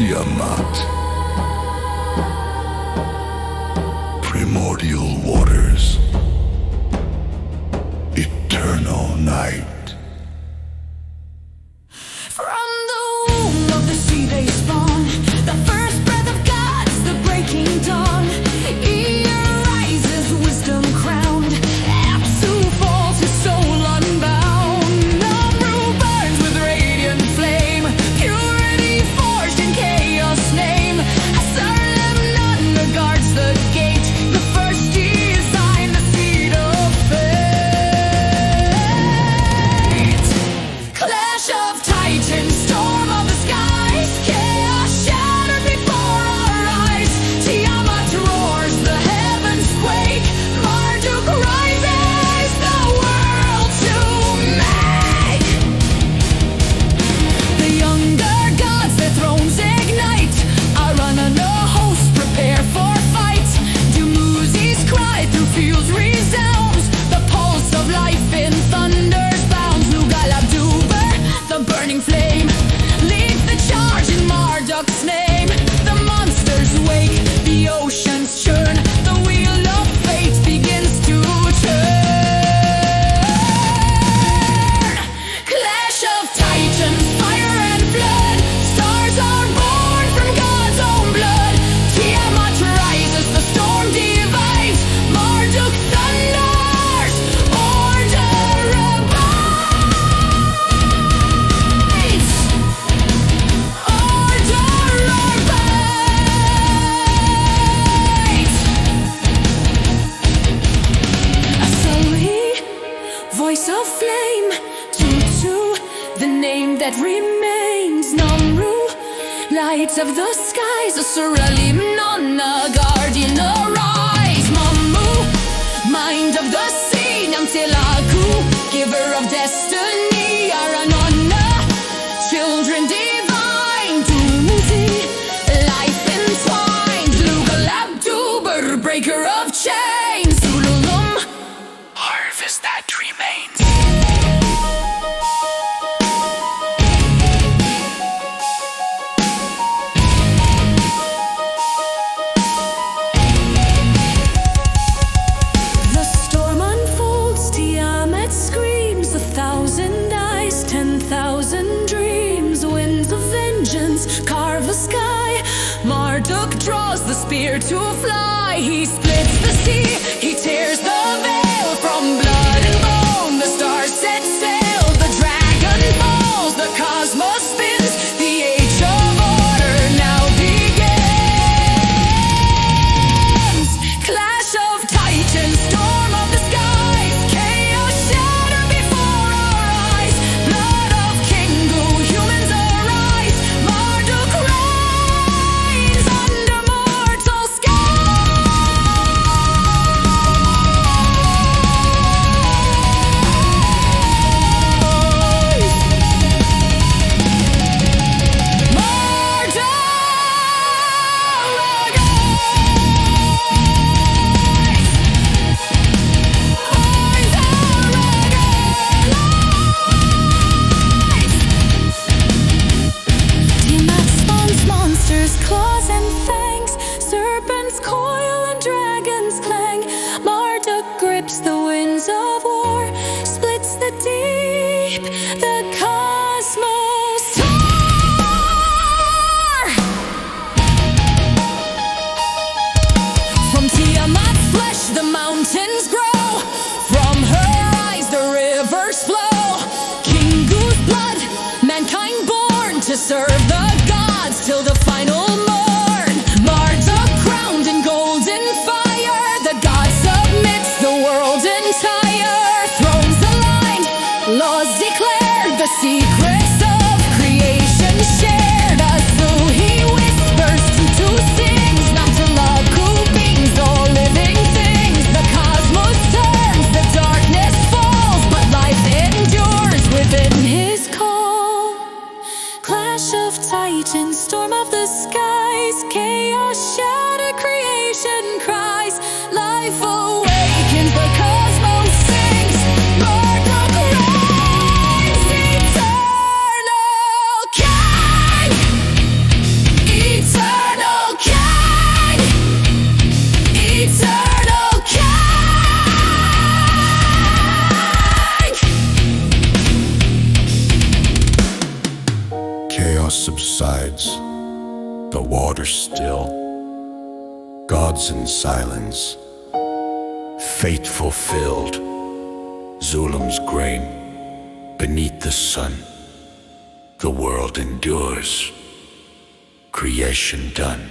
Tiamat. Primordial waters. Eternal night. From the womb of the sea they spawn. The first breath of God's the breaking dawn. He arises, wisdom crowned. Apsu falls, his soul unbound. Namru burns with radiant flame. Purity forged in chaos name. Asarlemnon guards the gate. The first design, the seed of fate. Clash of titans, storm of the skies. Chaos shattered before our eyes. Tiamat roars, the heavens quake. Marduk rises, the world to make. The younger gods, their thrones ignite. Arana, no host, prepare for fight. Dumuzi's cry through fields resounds. The pulse of life in thunder's bounds. Lugalabduber, the burning flame, leads the charge in Marduk's name. The monsters wake, the oceans churn. The wheel of fate begins to turn. Clash of titans, fire and blood. Stars are born from God's own blood. Tiamat rises, the storm divides. Marduk thunders, order abides. Order abides. Asali, voice of flame. Tutu, the name that remains. Namru, light of the skies. Asuralim, Nonna, guardian arise. Mamu, mind of the sea. Namtilaku, giver of destiny. Aranonna, children divine. Dumuzi, life entwined. Lugalabduber, breaker of chains. Zululum, harvest that remains. The storm unfolds, Tiamat screams. 1,000 eyes, 10,000 dreams. Winds of vengeance carve the sky. Marduk draws the spear to fly. He splits the sea, he tears the veil. From blood and bone, the stars set sail. The dragon falls, the cosmos spins. The age of order now begins. Clash of titans, storm of the skies. Chaos shattered before our eyes. Blood of Kingu, humans arise. Marduk reigns under mortal Tiamat spawns monsters, claws and fangs. Serpents coil and dragons clang. Marduk grips the winds of war. Splits the deep, the cosmos tore. From Tiamat's flesh the mountains grow. From her eyes the rivers flow. Kingu's blood, mankind born to serve the gods till the final morn. Marduk crowned in golden fire. The god submits the world entire. Thrones aligned, laws declared. The secrets of creation shared. Asu he whispers, Tutu sings. Namtilaku beams all living things. The cosmos turns, the darkness falls. But life endures within his call. Clash of titans, storm of the skies. Chaos shattered, creation cries. Life awakens, the cosmos sings. Marduk reigns, eternal king. subsides, the water still, gods in silence, fate fulfilled, Zulum's grain beneath the sun. The world endures, creation done.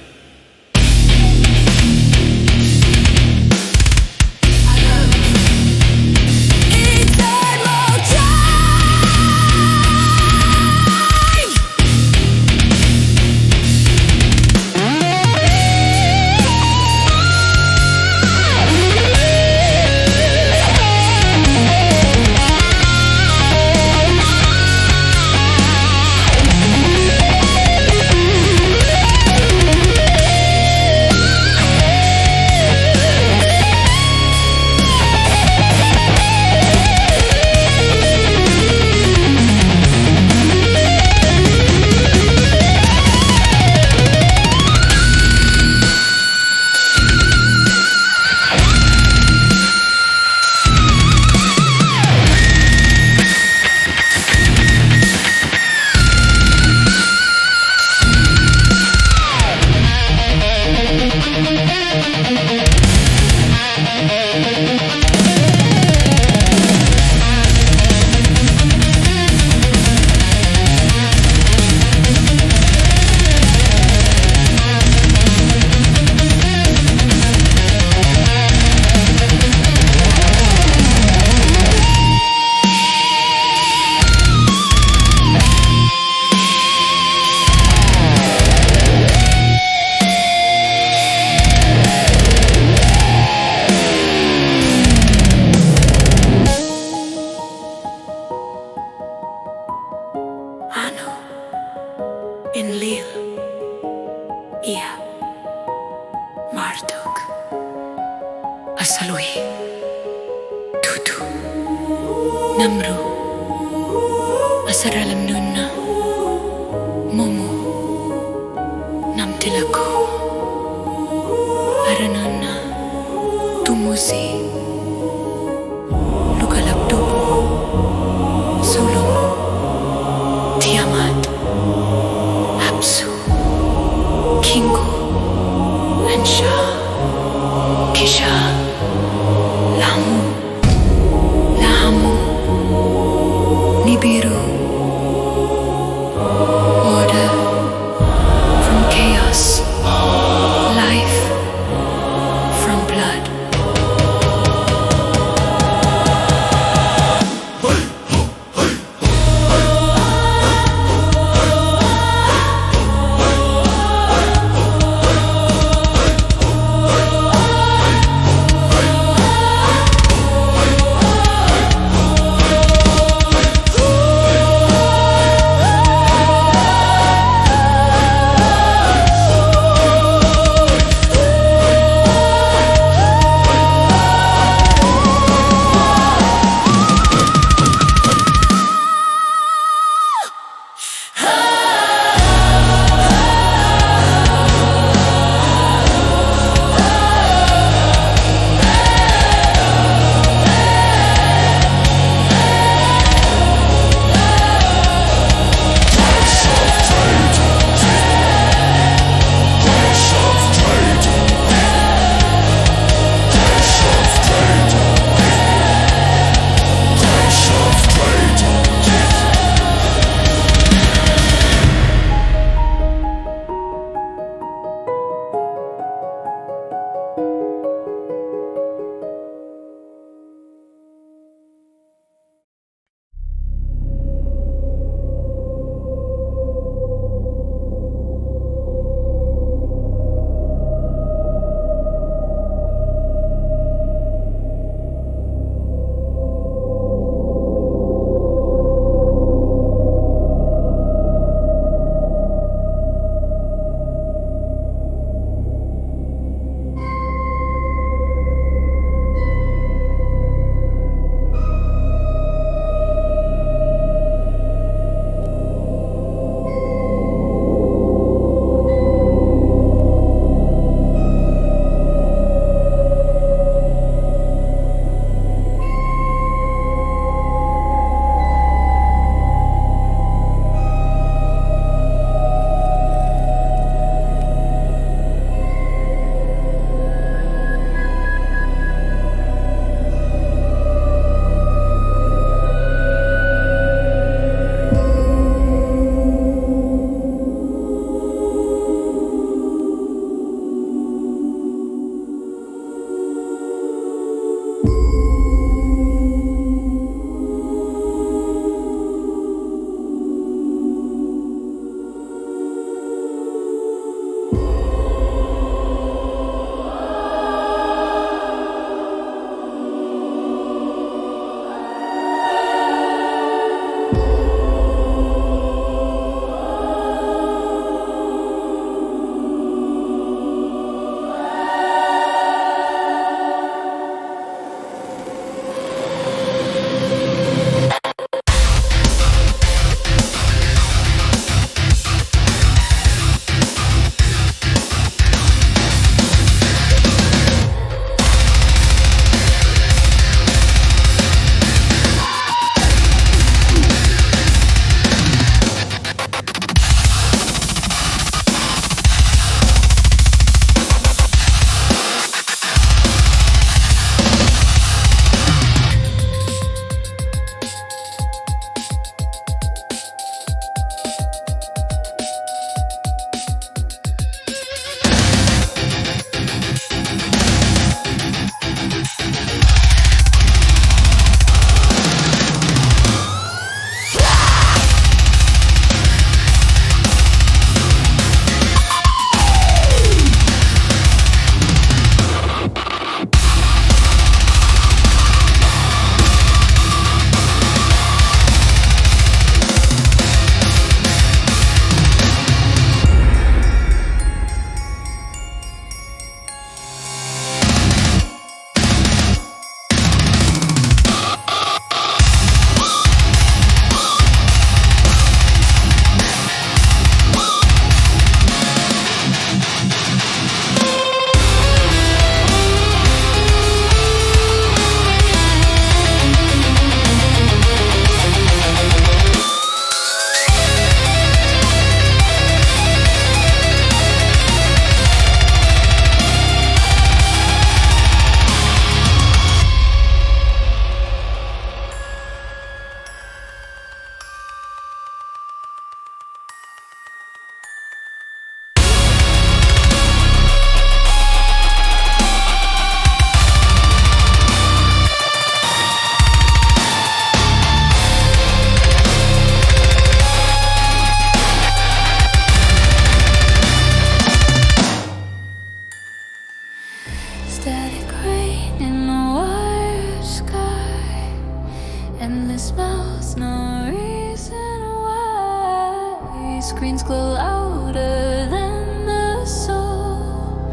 minds glow louder than the soul.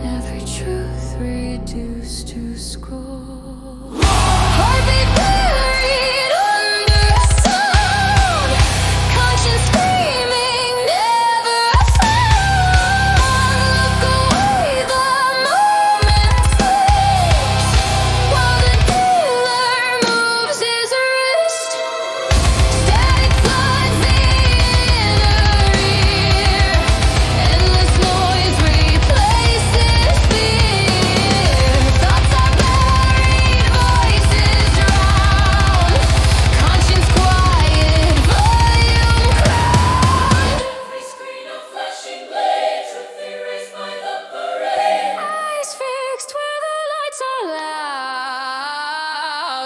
Every truth reduced to scroll. Heartbeat buried under a sound. Conscience screaming, never a sound. Look away, the moment sleeps, while the dealer moves his wrist. Static floods the inner ear. Endless noise replaces fear. Thoughts are buried, voices drown. Conscience quiet, volume crowned. Every screen a flashing blade, truth erased by the parade. Eyes fixed where the lights are loud,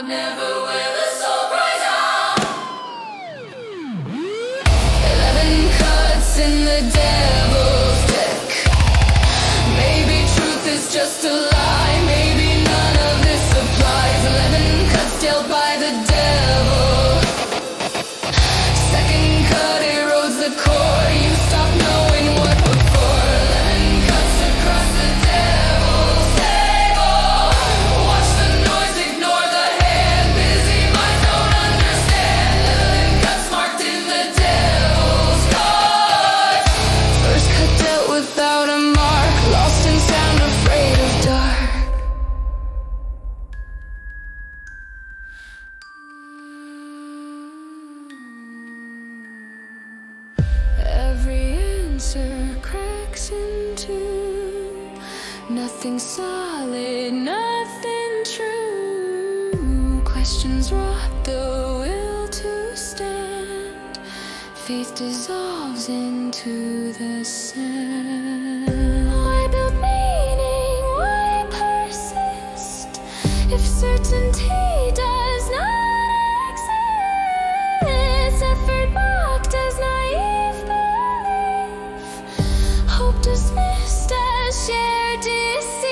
never where the soul cries out. 11 cuts in the devil's deck. Maybe truth is just a lie, maybe none of this applies. 11 cuts dealt by the devil. Second cut erodes the core, you stop knowing what before. 11 cuts across the devil's table. Watch the noise, ignore the hand, busy minds don't understand. 11 cuts marked in the devil's cause. First cut dealt without a mark, lost in sound, afraid of dark. Every answer cracks into nothing solid, nothing true. Questions rot the will to stand. Faith dissolves into the sand. Why build meaning? Why persist if certainty does not exist? Effort mocked as naive belief, hope dismissed as shared deceit.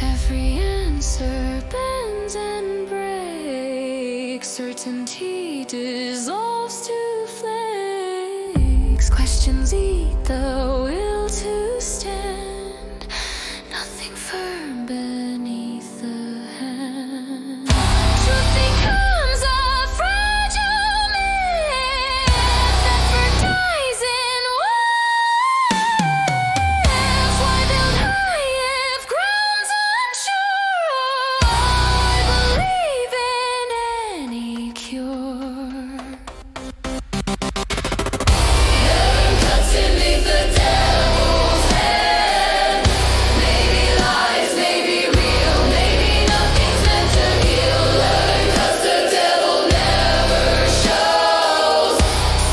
Every answer bends and breaks. Certainty dissolves to flakes. Questions eat the will to stand. Nothing firm beneath the hand. Truth becomes a fragile myth. Effort dies in waves. Why build high if ground's unsure? Why believe in any cure? 11 cuts beneath the devil's hand. Maybe lies, maybe real, maybe nothing's meant to heal. 11 cuts the devil never shows.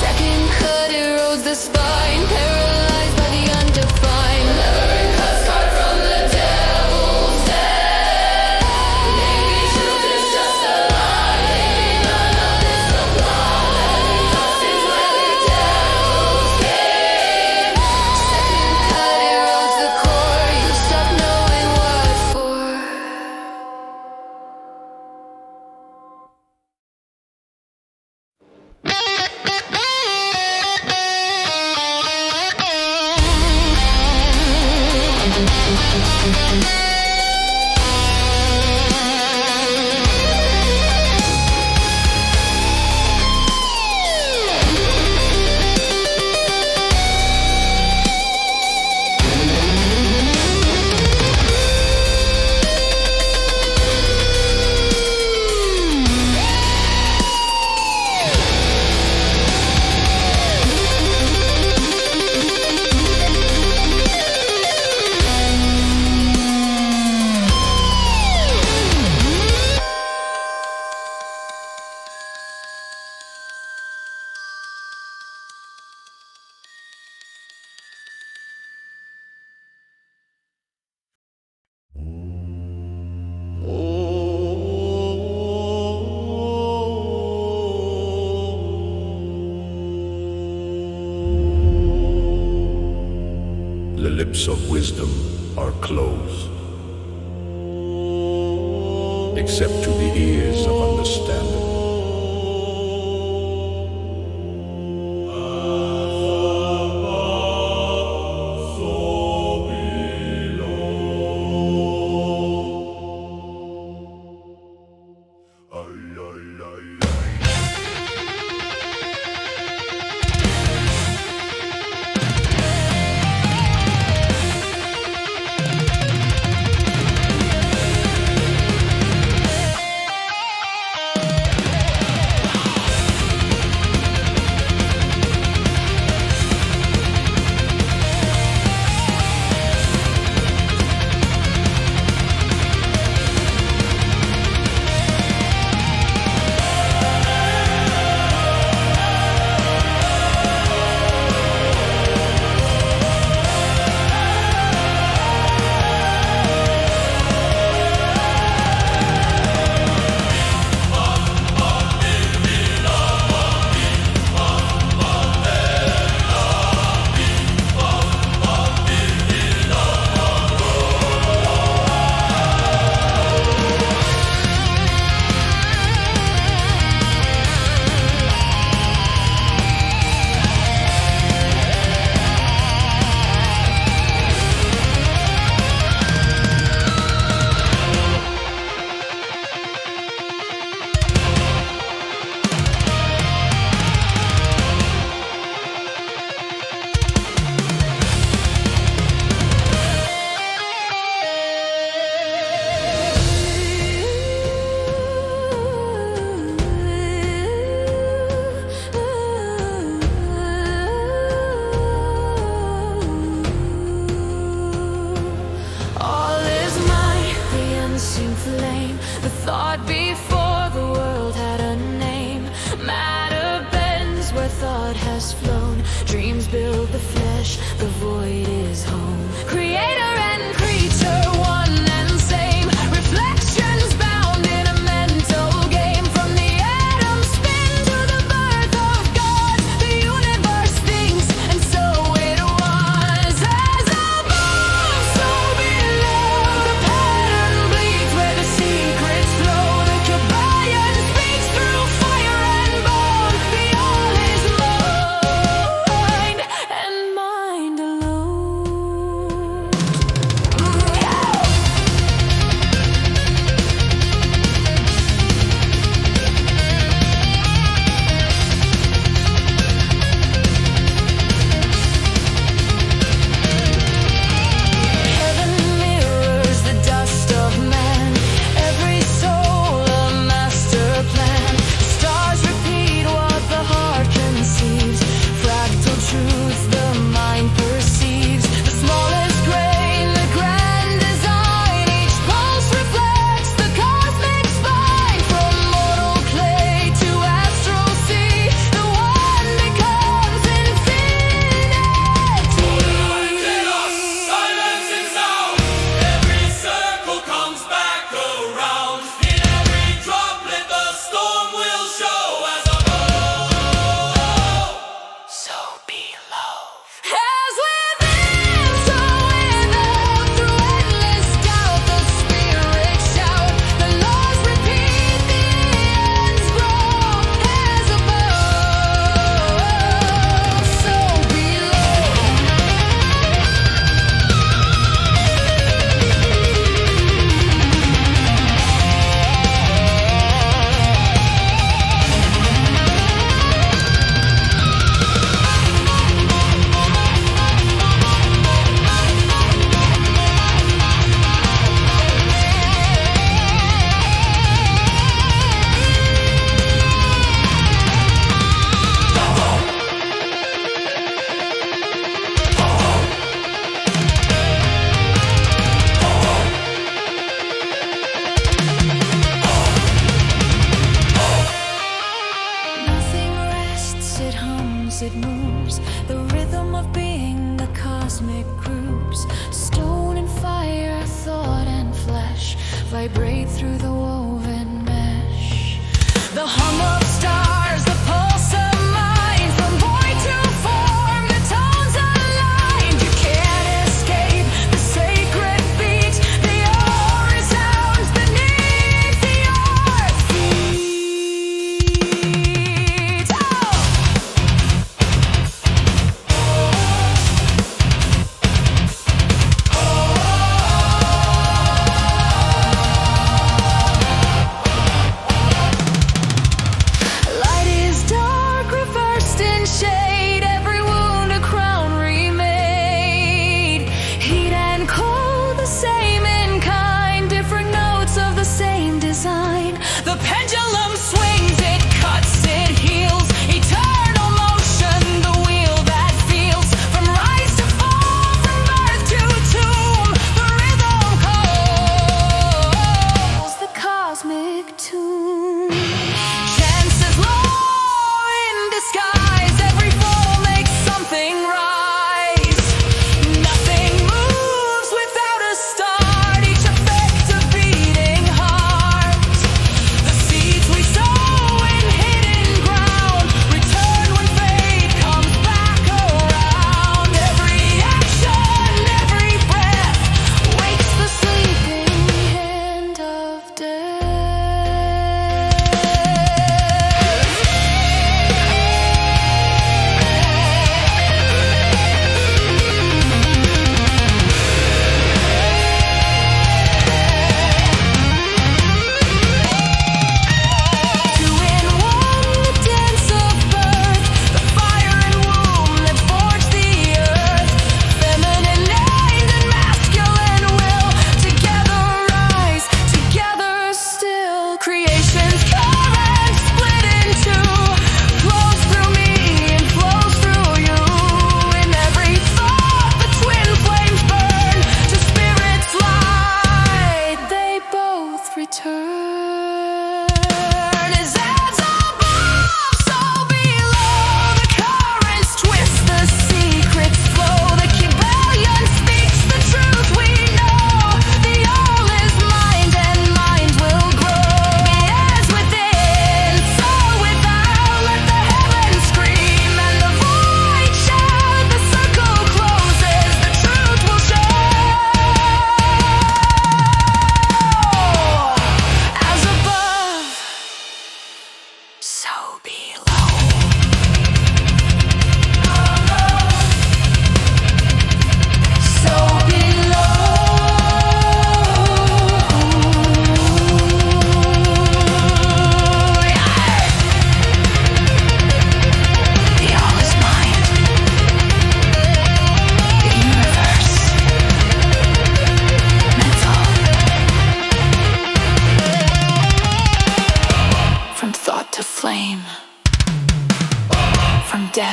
Second cut erodes the spine, paralyzed by the undefined. 11 cuts carved from the devil's dead. Maybe truth is just a lie, maybe none of this applies. 11 cuts is where the devil's game. Second cut erodes the core, you stop knowing what for. lips of wisdom are closed, except to the ears of understanding. vibrate through the woven mesh. The hum of stars, the pulse of mind, from void to form, the tones aligned. You can't escape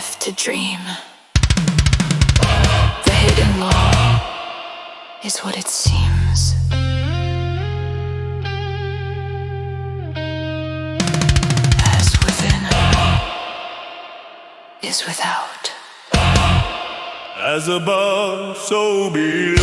have to dream. The hidden law is what it seems. As within is without. As above, so below.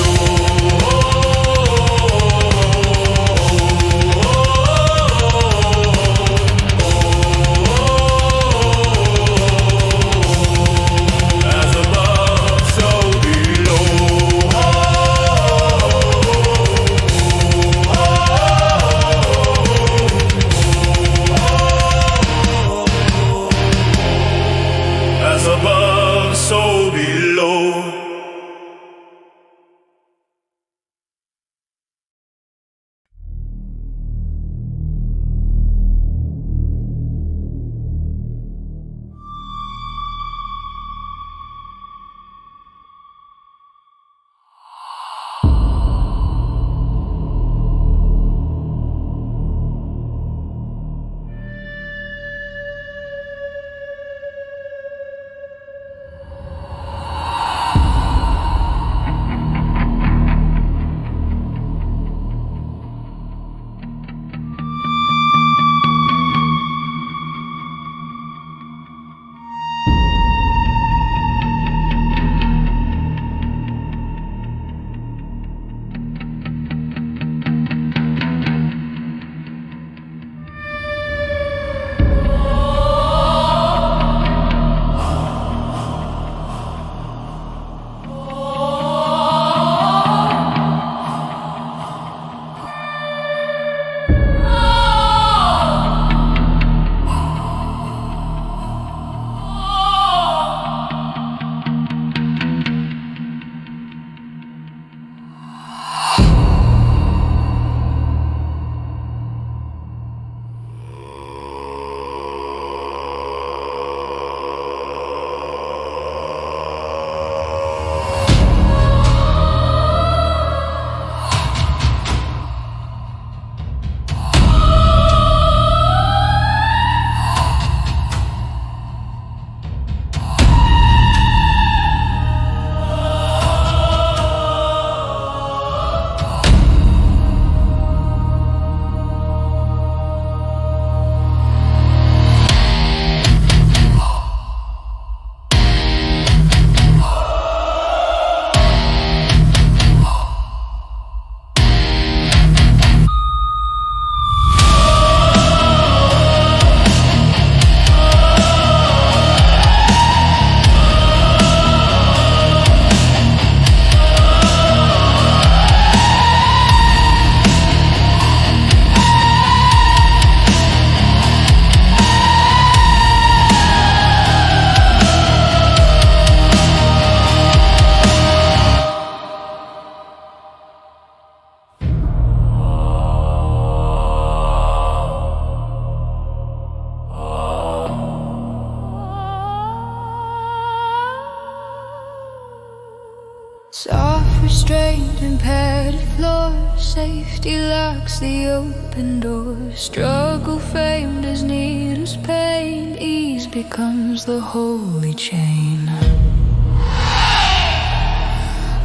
Soft, restrained, and padded floors. Safety locks the open doors. Struggle famed as need as pain. Ease becomes the holy chain.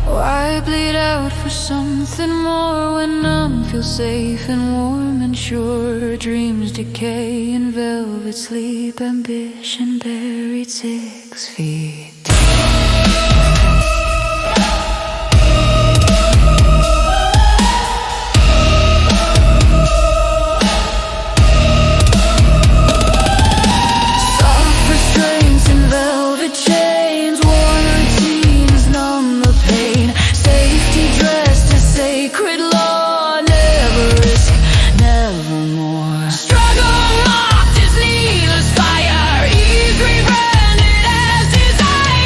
Why bleed out for something more when none feel safe and warm and sure? Dreams decay in velvet sleep. Ambition buried 6 feet. Struggle mocked as needless fire, ease rebranded as desire.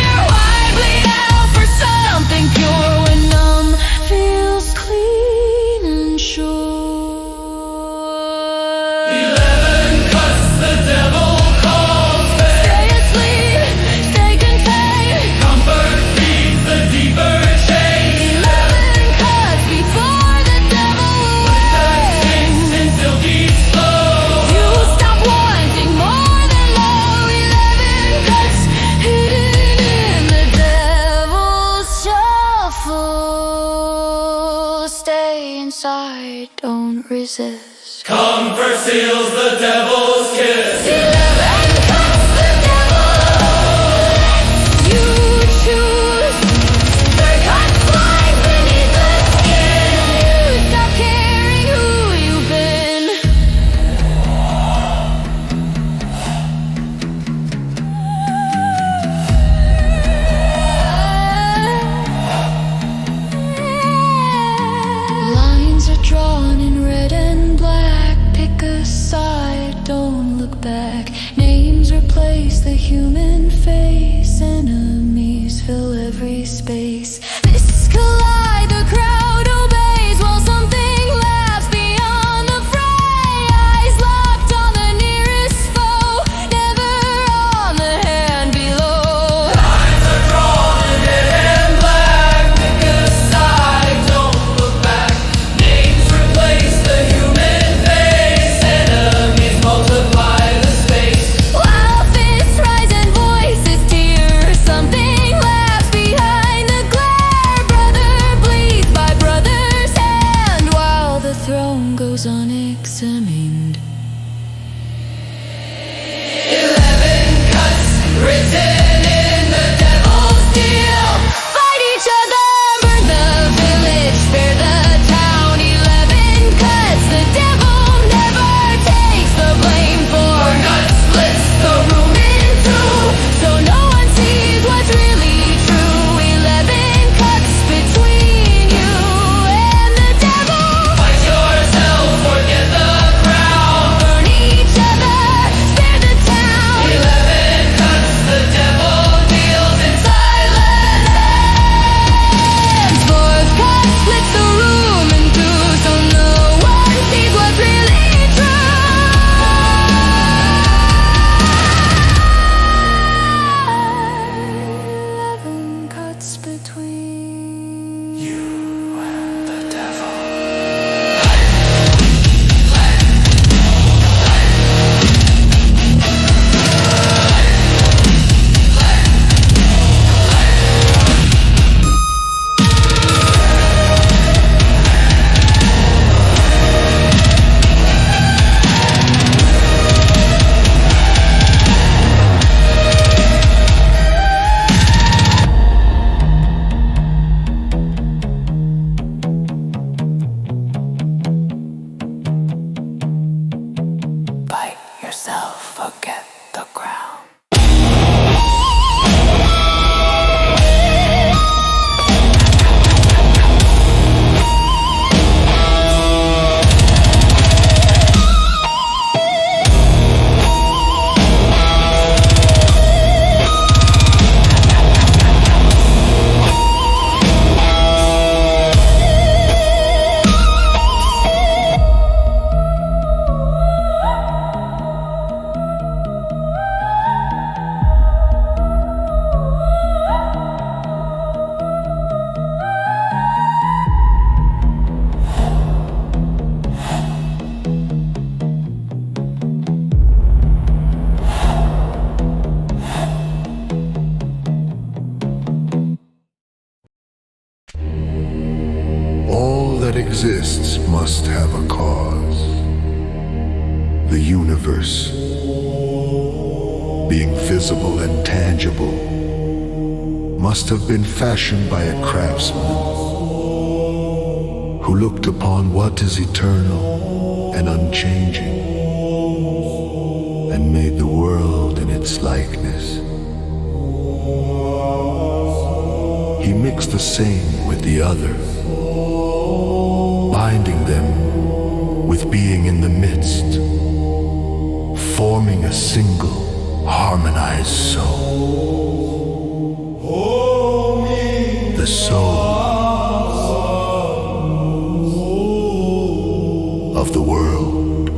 don't resist. Comfort seals the devil's kiss. 11 cuts the devil you choose. Their cuts lie beneath the skin. You stop caring who you've been. Lines are drawn in red and black. Pick a side, don't look back. Names replace the human face. Enemies fill every space. Fists collide, the crowd obeys while something laughs beyond the fray. Eyes locked on the nearest foe, never on the hand below. Lines are drawn in red and black. Pick a side, don't look back. Names replace the human face. Enemies multiply the space. While fists rise and voices tear, something laughs behind the glare. Brother bleeds by brother's hand while the throne goes unexamined. 11 cuts written in the devil's deal. Fight each other, burn the village, spare the town. 11 cuts, the devil never takes the blame for. Gut splits the room in two, So no one sees what's really true. 11 cuts between you and the devil. fight yourself, forget the crowd. Burn each other, spare the town. 11 cuts, the devil deals in silence. Fourth cut splits the room in two, so no one sees what's really true. 11 cuts between you and the devil. Bite yourself, forget the ground. All that exists must have a cause. The universe, being visible and tangible, must have been fashioned by a craftsman who looked upon what is eternal and unchanging and made the world in its likeness. He mixed the same with the other, binding them with being in the midst, forming a single harmonized soul. The soul of the world.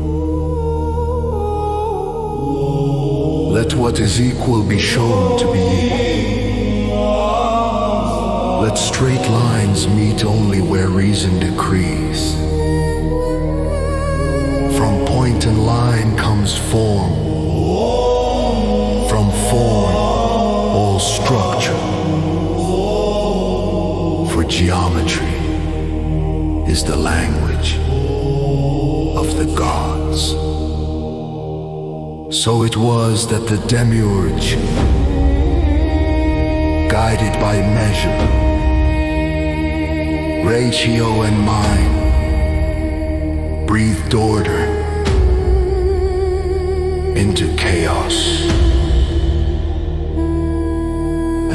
Let what is equal be shown to be equal. Let straight lines meet only where reason decrees. From point and line comes form. From form, all structure. For geometry is the language of the gods. So it was that the Demiurge, guided by measure, ratio and mind, breathed order into chaos,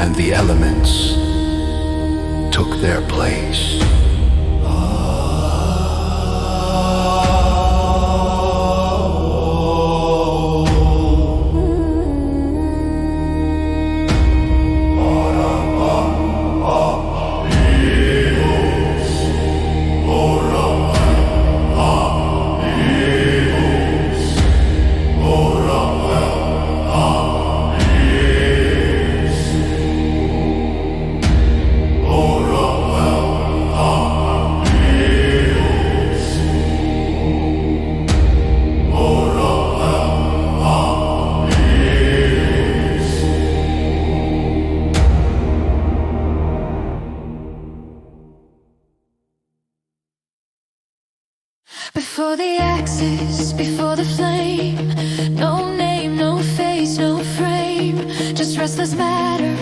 and the elements took their place. Before the axis, before the flame, no name, no face, no frame, just restless matter,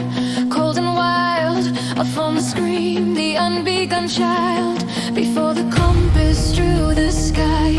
cold and wild, up on the screen, the unbegun child. Before the compass drew the sky,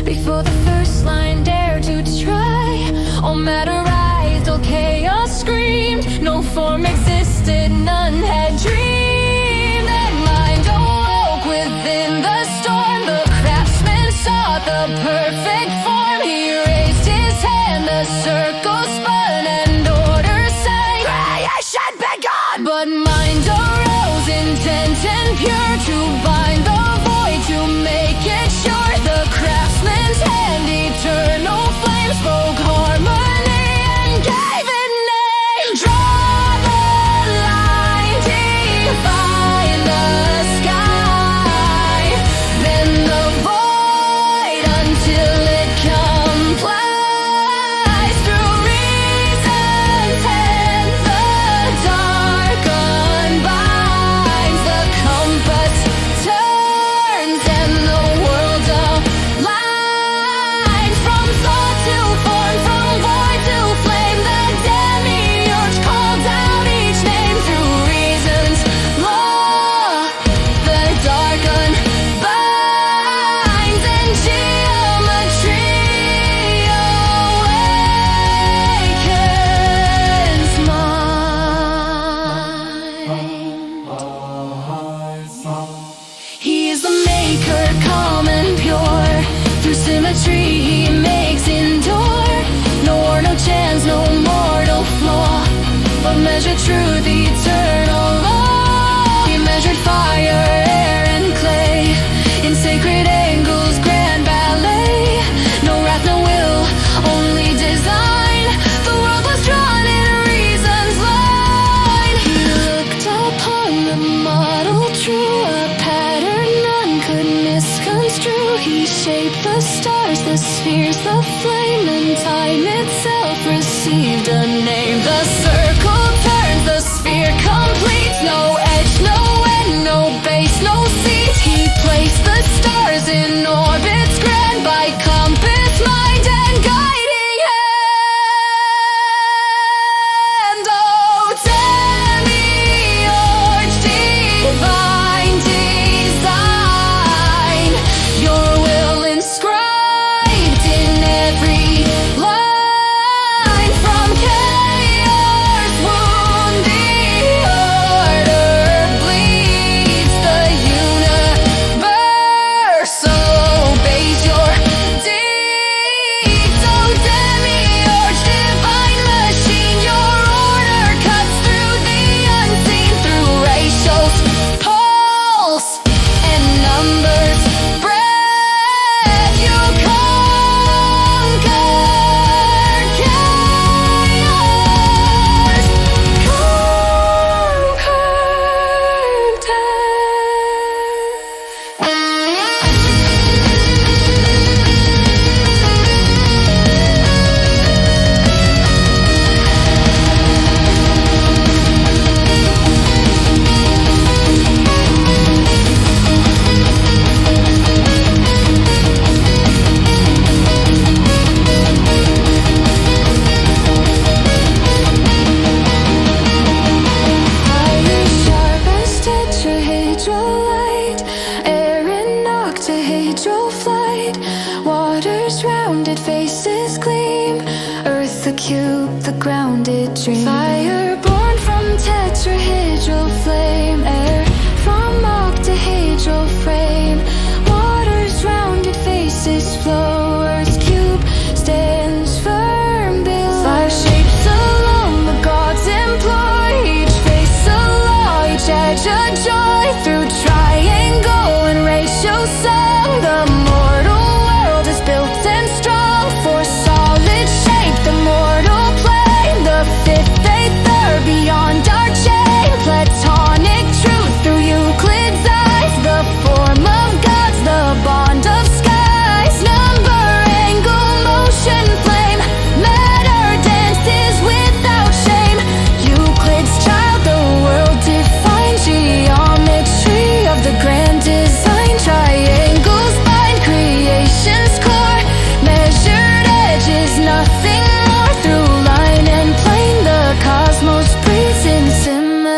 before the first line dared to try, all matter writhed, all chaos screamed, no form existed, none had dreamed. That mind awoke within the storm, the craftsman saw the perfect form. He raised his hand, the circle spun, and order sang, creation begun! But mind arose, intent and pure, to bind the void, to make it sure. The craftsman's hand, eternal flame, spoke harmony and gave it name. Draw the line, define the sky, then the void until it complies. Through reasons and the dark unbinds, the compass turns and the world aligns. From thought to form, from void to flame, the demiurge called out each name. Through reason's law, the dark unbinds, and geometry awakens mind. He is the maker, calm and pure. Through symmetry he makes endure. No war, no chance, no mortal flaw, but measured truth, eternal law. He measured fire, air and clay, in sacred angles, grand ballet. No wrath, no will, only design. The world was drawn in reason's line. He looked upon the model true, a pattern none could misconstrue. He shaped the stars, the spheres, the flame, and time itself received a name. The circle turns, the sphere completes. No edge, no end, no base, no seat. He placed the stars in orbits grand by compass, mind, and guiding hand. Oh, demiurge, divine design, your will inscribed in every line. From chaos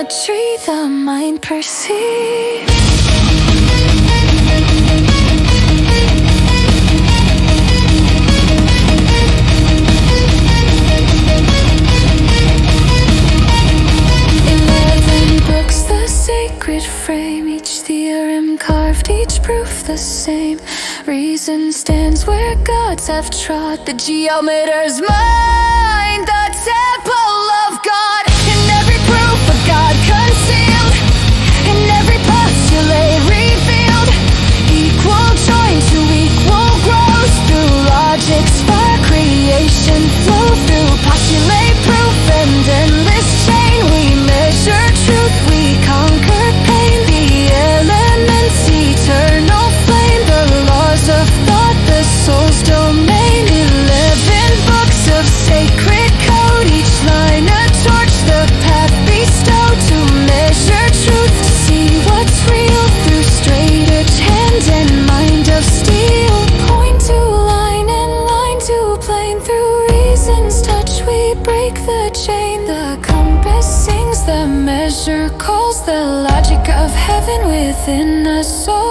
geometry the mind perceives. Sacred frame, each theorem carved, each proof the same. Reason stands where gods have trod, the geometer's mind, the temple of God. In every proof of God concealed, in every postulate revealed, equal joined to equal grows through logic, spark creation, flow through postulate proof and endless chain. We measure truth, we conquer pain, the elements, eternal flame, the laws of thought, the soul's domain. 11 books of sacred code, each line a torch, the path bestowed to measure truth, to see what's real through straight edge hand and mind of steel. Point to line and line to plane, through reason's touch we break the chain. The compass sings, the measure calls, the logic of heaven within the soul.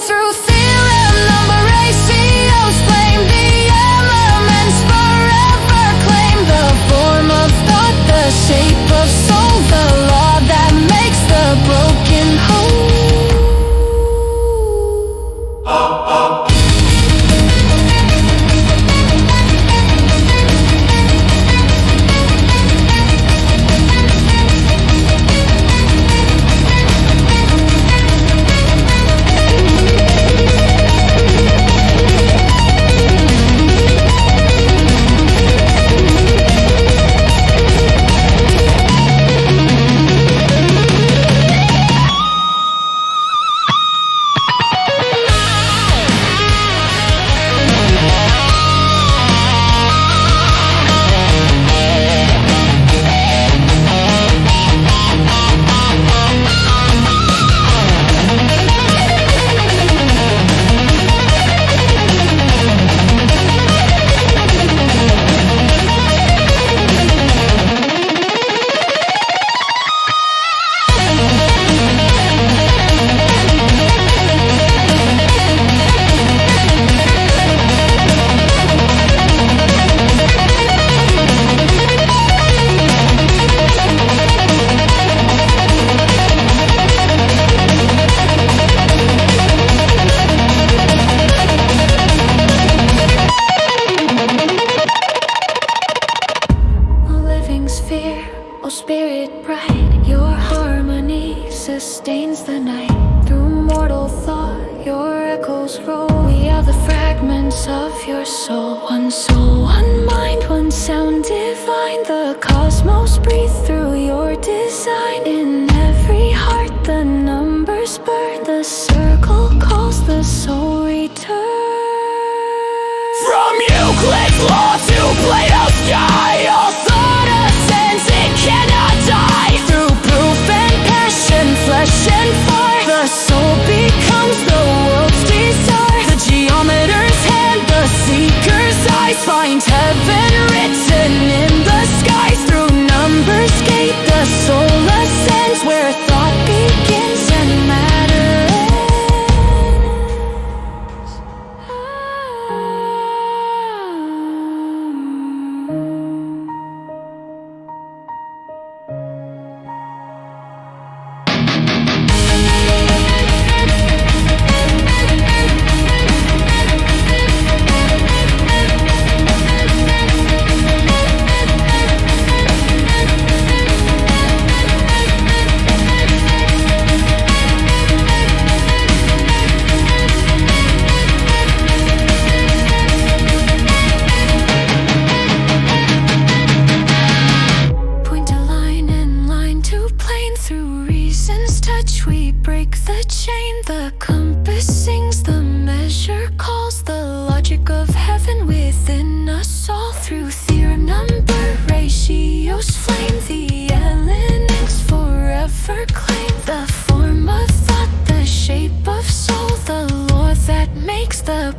Through theorem, number ratios, flame, the elements forever claim the form of thought, the shape of soul, the law that makes the broken whole.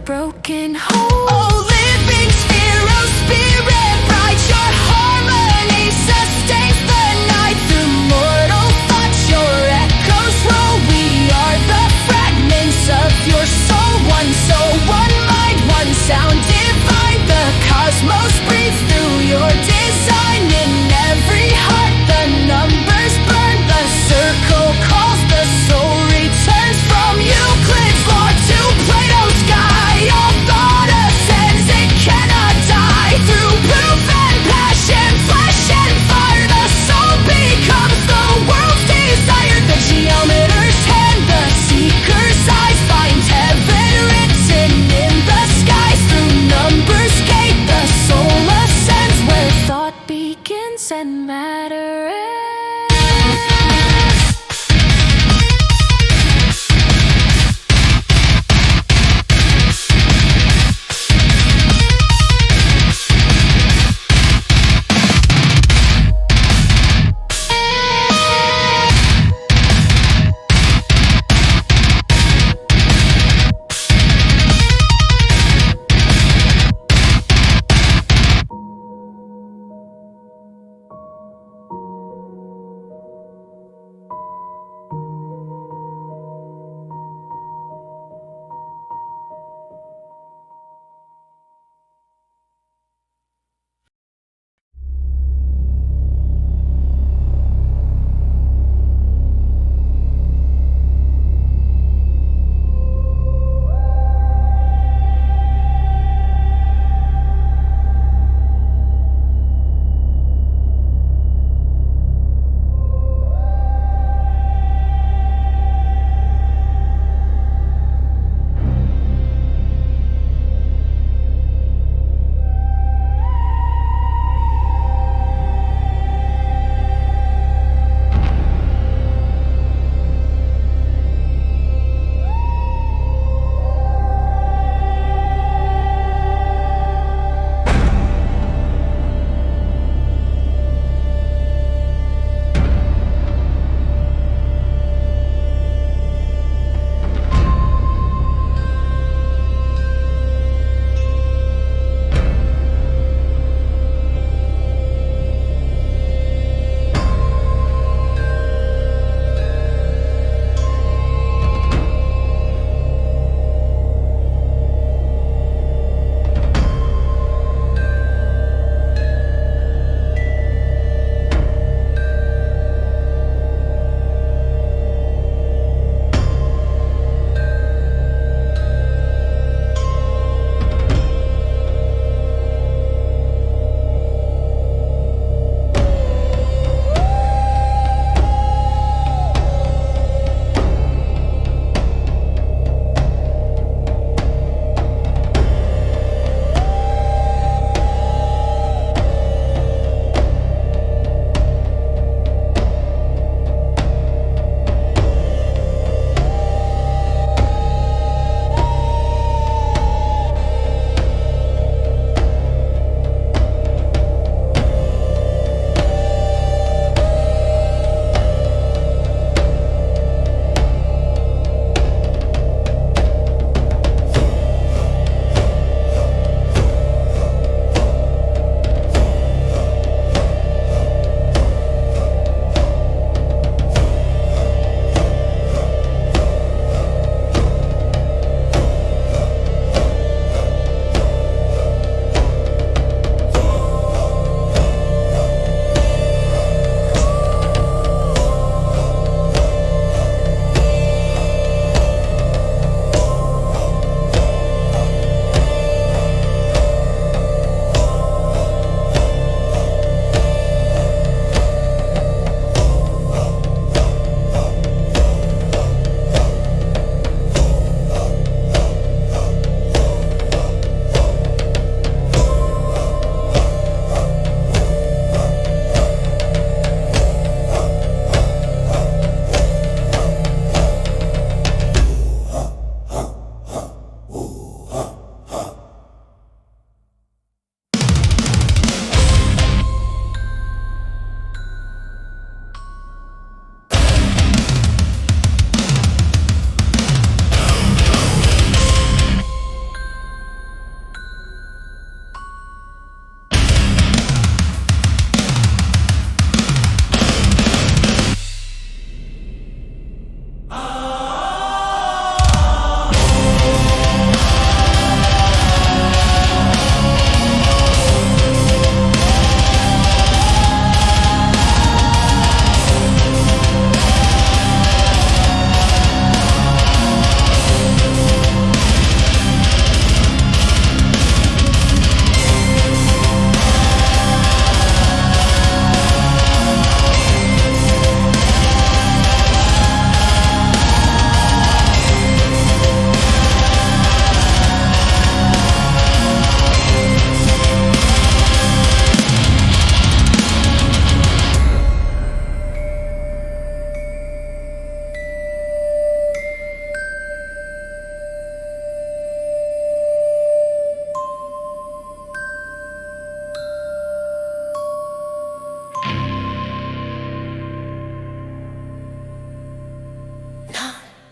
Broken whole. Oh, living sphere, oh spirit bright, your harmony sustains the night through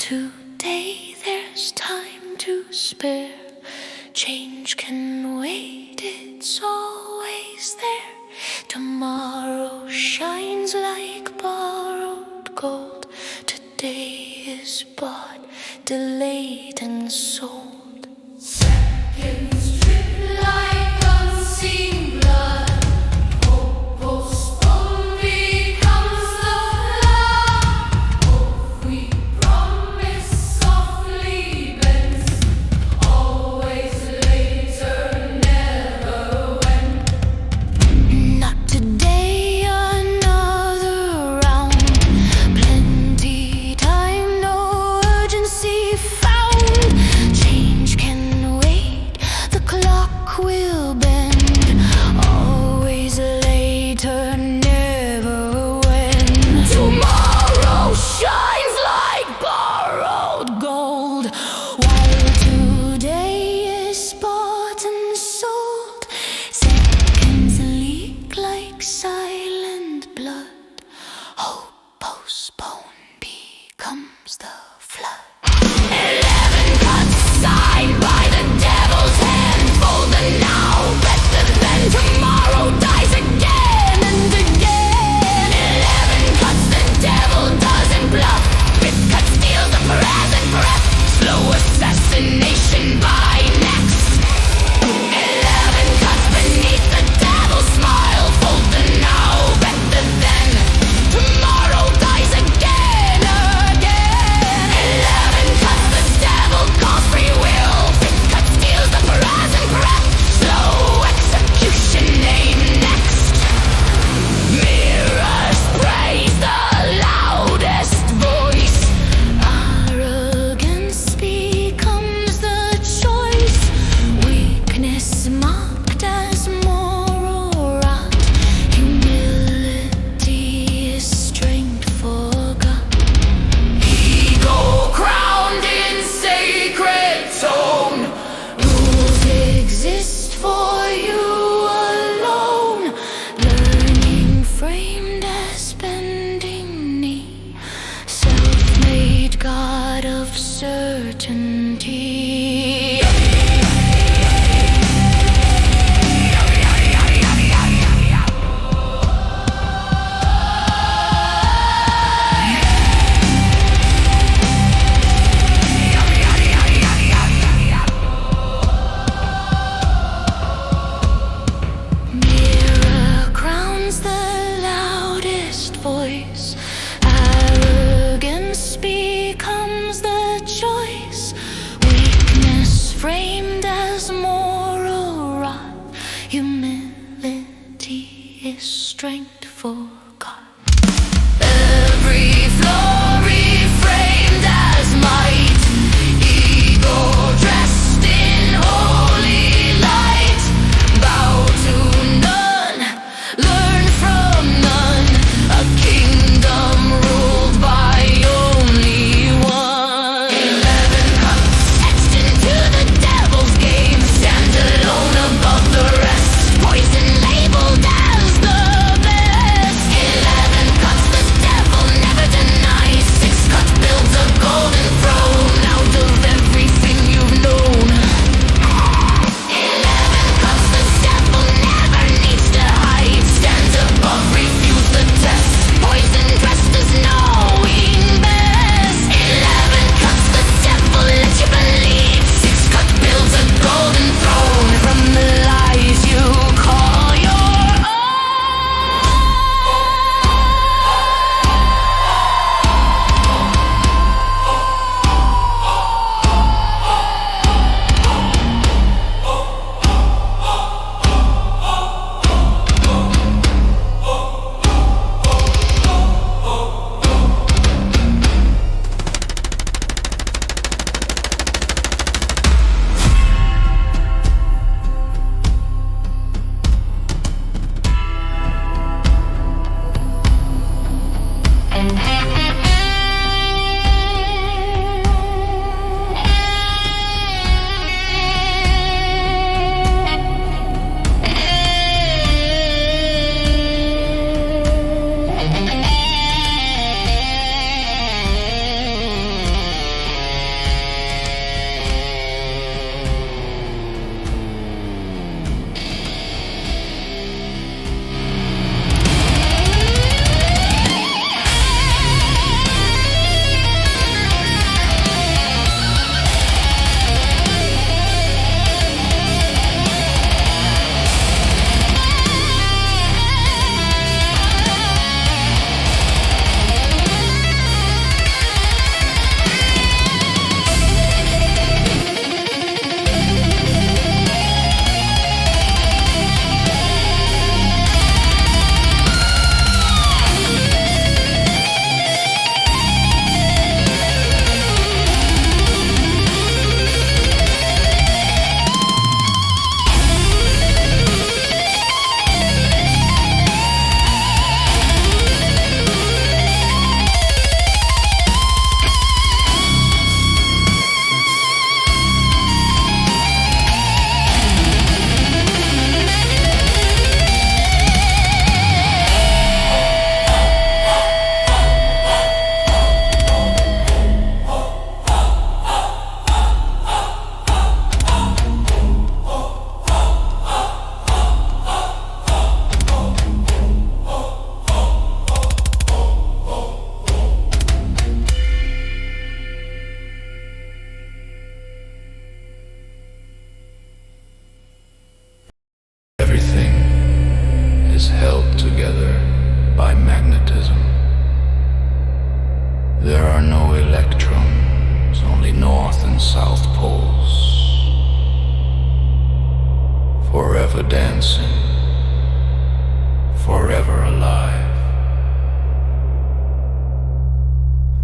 today there's time to spare. Change can wait, it's always there. Tomorrow shines like borrowed gold. Today is bought, delayed and sold. Seconds trip like unseen blood. Hope postponed becomes the flood. Hope we promise softly bends. Always later, never when. Not today, another round. Plenty time, no urgency found. Change can wait, the clock will bend. Always later, never when. Tomorrow shines like borrowed gold, while today is bought and sold. Seconds leak like silent blood. Hope postponed becomes the flood. 11 cuts signed by the devil's hand, folded now, better than tomorrow dies again and again. 11 cuts, the devil doesn't bluff. 5th cut steals the present breath. Slow assassination by next. 11 cuts beneath the devil's smile, folded now, better than tomorrow dies again, again. 11 cuts, the devil calls free will. 5th cut steals the present breath. Slow execution, aim next. Mirrors praise the loudest voice. Arrogance becomes the choice. Weakness mocked as moral rot. Humility is strength forgot. Ego crowned in sacred tone. Rules exist for you alone. Learning framed as bending knee. Self-made god of certainty. Mirror crowns the loudest voice. Arrogance becomes the choice. Weakness framed as moral rot. Humility is strength forgot. Every flaw reframed as might. Ego dressed in holy light. Bow to none, learn from none. A kingdom ruled by only one. 11 cups etched into the devil's game. Stand alone above the rest. Poison labeled as the best.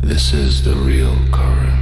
This is the real current.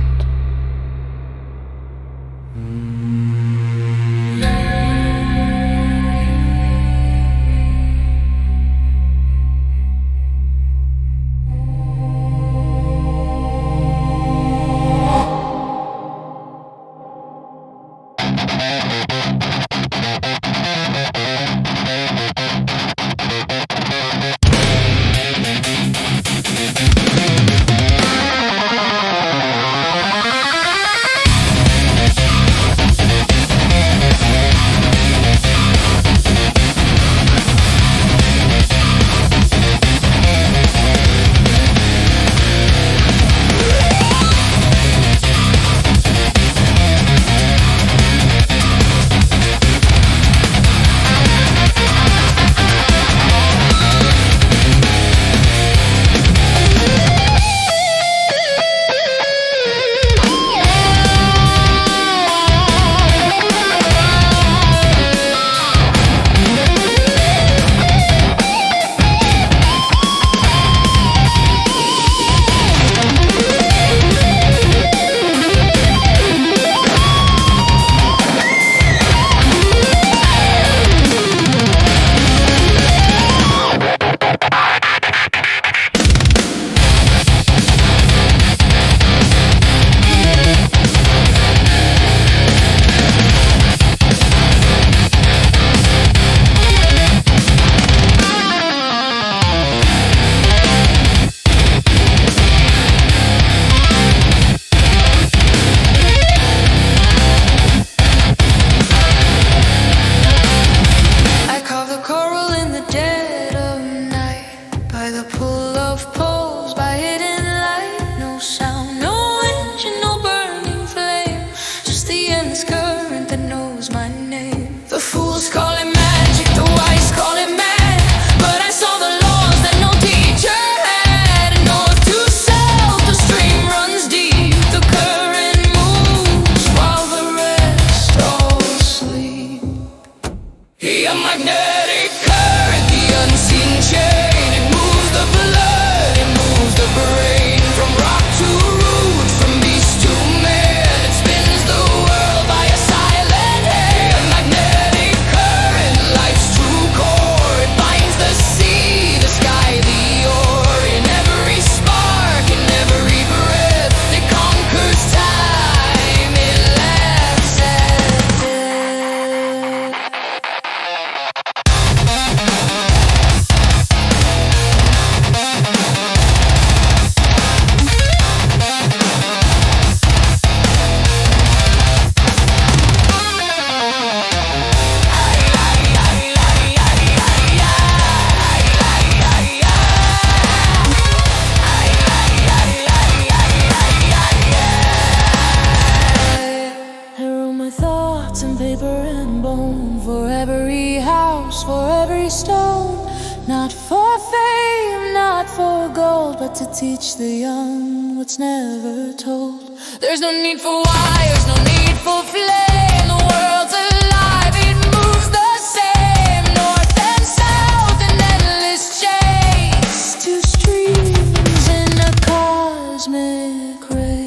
To teach the young what's never told. There's no need for wires, no need for flame. The world's alive, it moves the same. North and south, an endless chase. Two streams in a cosmic race.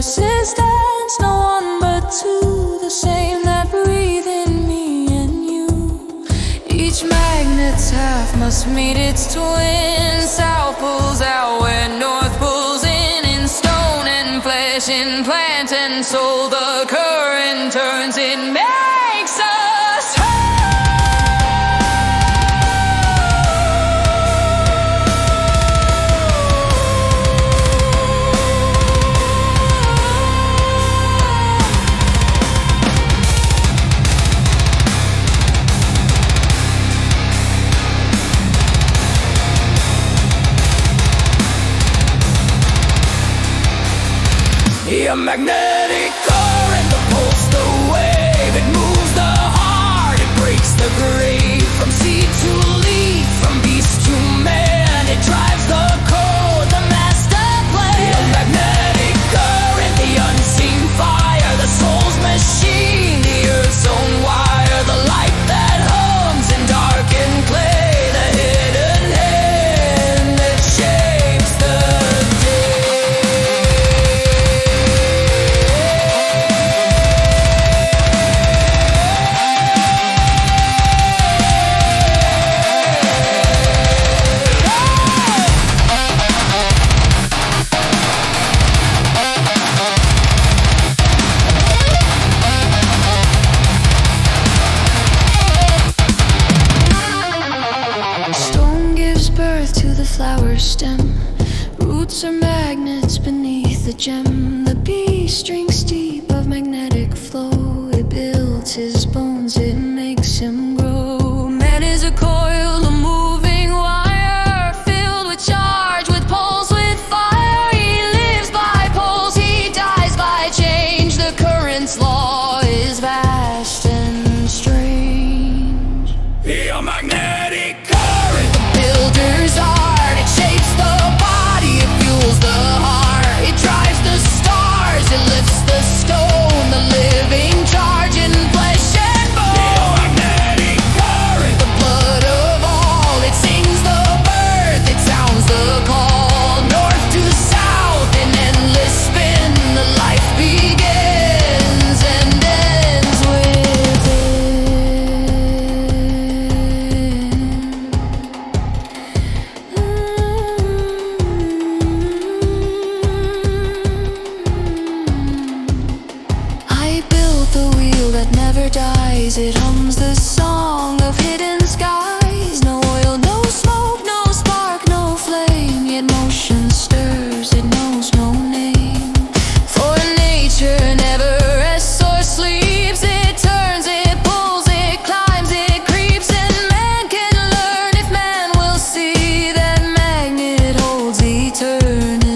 Existence, no one but two, the same that breathe in me and you. Each magnet's half must meet its twin. South pulls out where north pulls in stone and flesh, in plant and soul. The current turns, it makes us whole. a magnetic current that pulls the wave. It moves the heart, it breaks the grave. From seed to leaf, from beast to man, it drives the code, the master plan. The magnetic current, the unseen fire, the soul's machine, the earth's own wire, the light that hums in darkened clay, the hidden hand that shapes the Stone gives birth to the flower stem. Roots are magnets beneath the gem. The beast drinks deep of magnetic flow. It builds his bones, it makes him grow. Man is a coil, a moving wire, filled with charge, with poles, with fire. He lives by poles, he dies by change. The current's law is vast and strange. The magnetic current, Builder's art, it shapes the body, it fuels the heart, it drives the stars, it lifts the stone, the living charge in flesh and bone. magnetic current, The blood of all, it sings the birth, it sounds the call. North to south, in endless spin, the life begins and ends I built the wheel that never dies. It hums the song of hidden skies. No oil, no smoke, no spark, no flame. Yet motion stirs, it knows no name. For nature never rests or sleeps. It turns, it pulls, it climbs, it creeps. And man can learn if man will see that magnet holds eternity.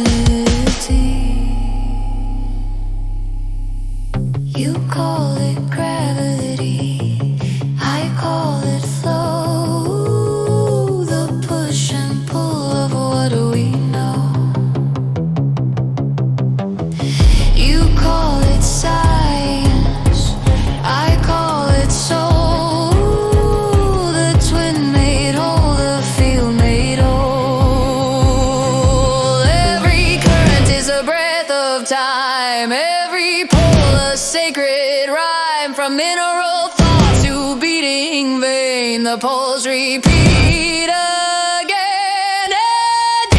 You call it gravity, I call it flow. The push and pull of what we know. You call it science, I call it soul. The twin made whole, the field made whole. Every current is a breath of time, every pole a sacred rhyme. From mineral thought to beating vein, the poles repeat again and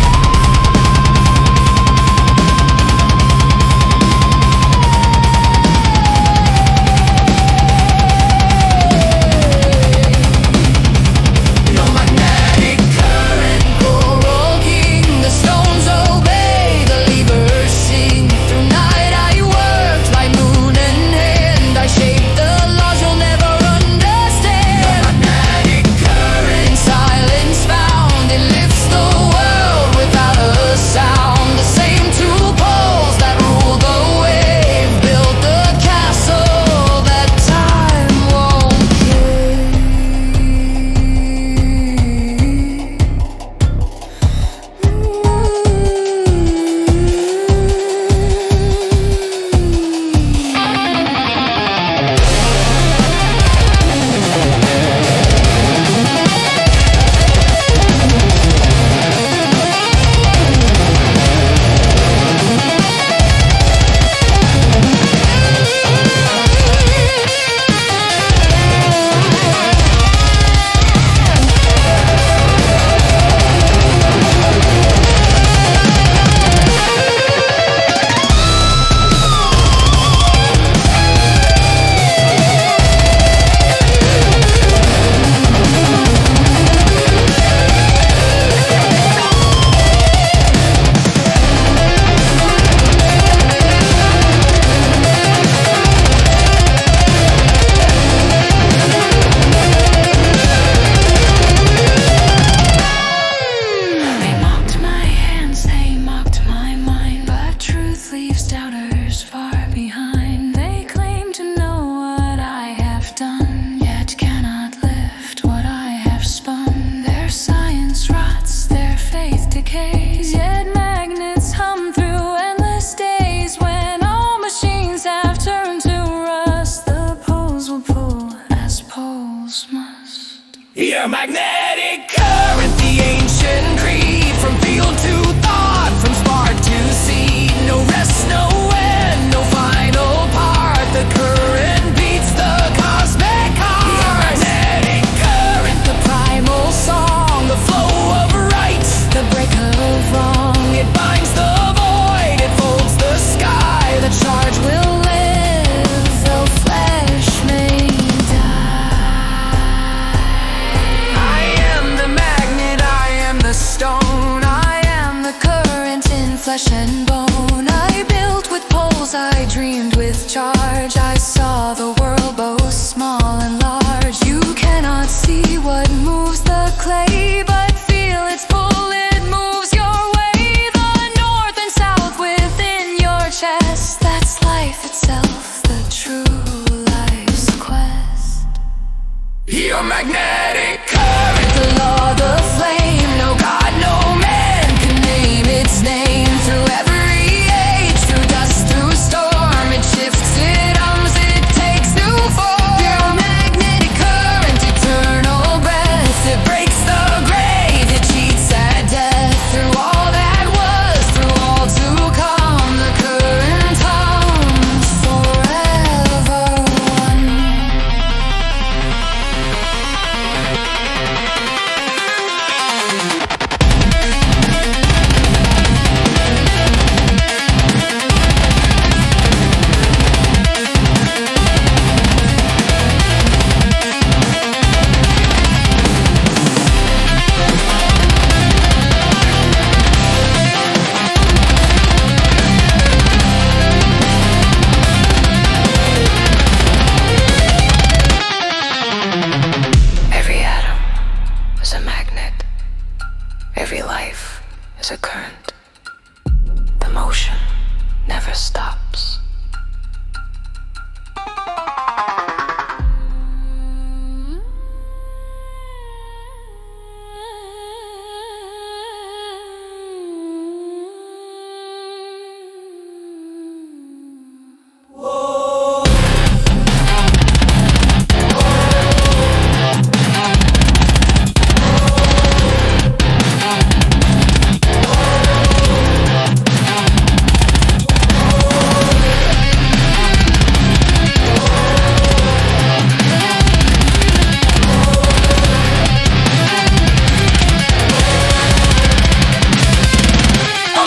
the magnetic current, coral king, the stones obey, the levers sing. Through night I worked by moon and hand, I shaped the laws you'll never understand. magnetic current, decays, yet magnets hum through endless days. When all machines have turned to rust, the poles will pull as poles must. Your magnetic current, the ancient creed, from field to thought, from spark to seed. No rest, no end, no final part. The current beats the cosmic heart. Your magnetic current, The primal song, the flow of right, the break of wrong. it binds the void, it folds the sky. The charge will live, though flesh may die. I am the magnet, I am the stone, I am the current in flesh and bone. I built with poles, I dreamed with charge. I saw the world both small and large. You cannot see what moves the clay, but feel its pull, it moves your way. The north and south within your chest, that's life itself, the true life's quest. your magnetic current. The law, the flame, no god, no man can name its name. Through every age, through dust, through storm, it shifts, it hums, it takes new form. Your magnetic current, eternal breath, it breaks the grave, it cheats at death. Through all that was, through all to come, the current hums forever one. Every atom is a magnet. Every life is a current. The motion never stops.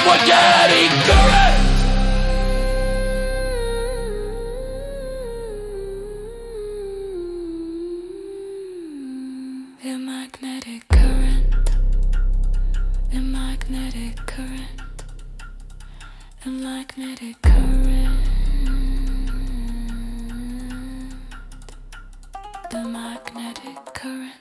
Magnetic current. The magnetic current, the magnetic current, the magnetic current, the magnetic current.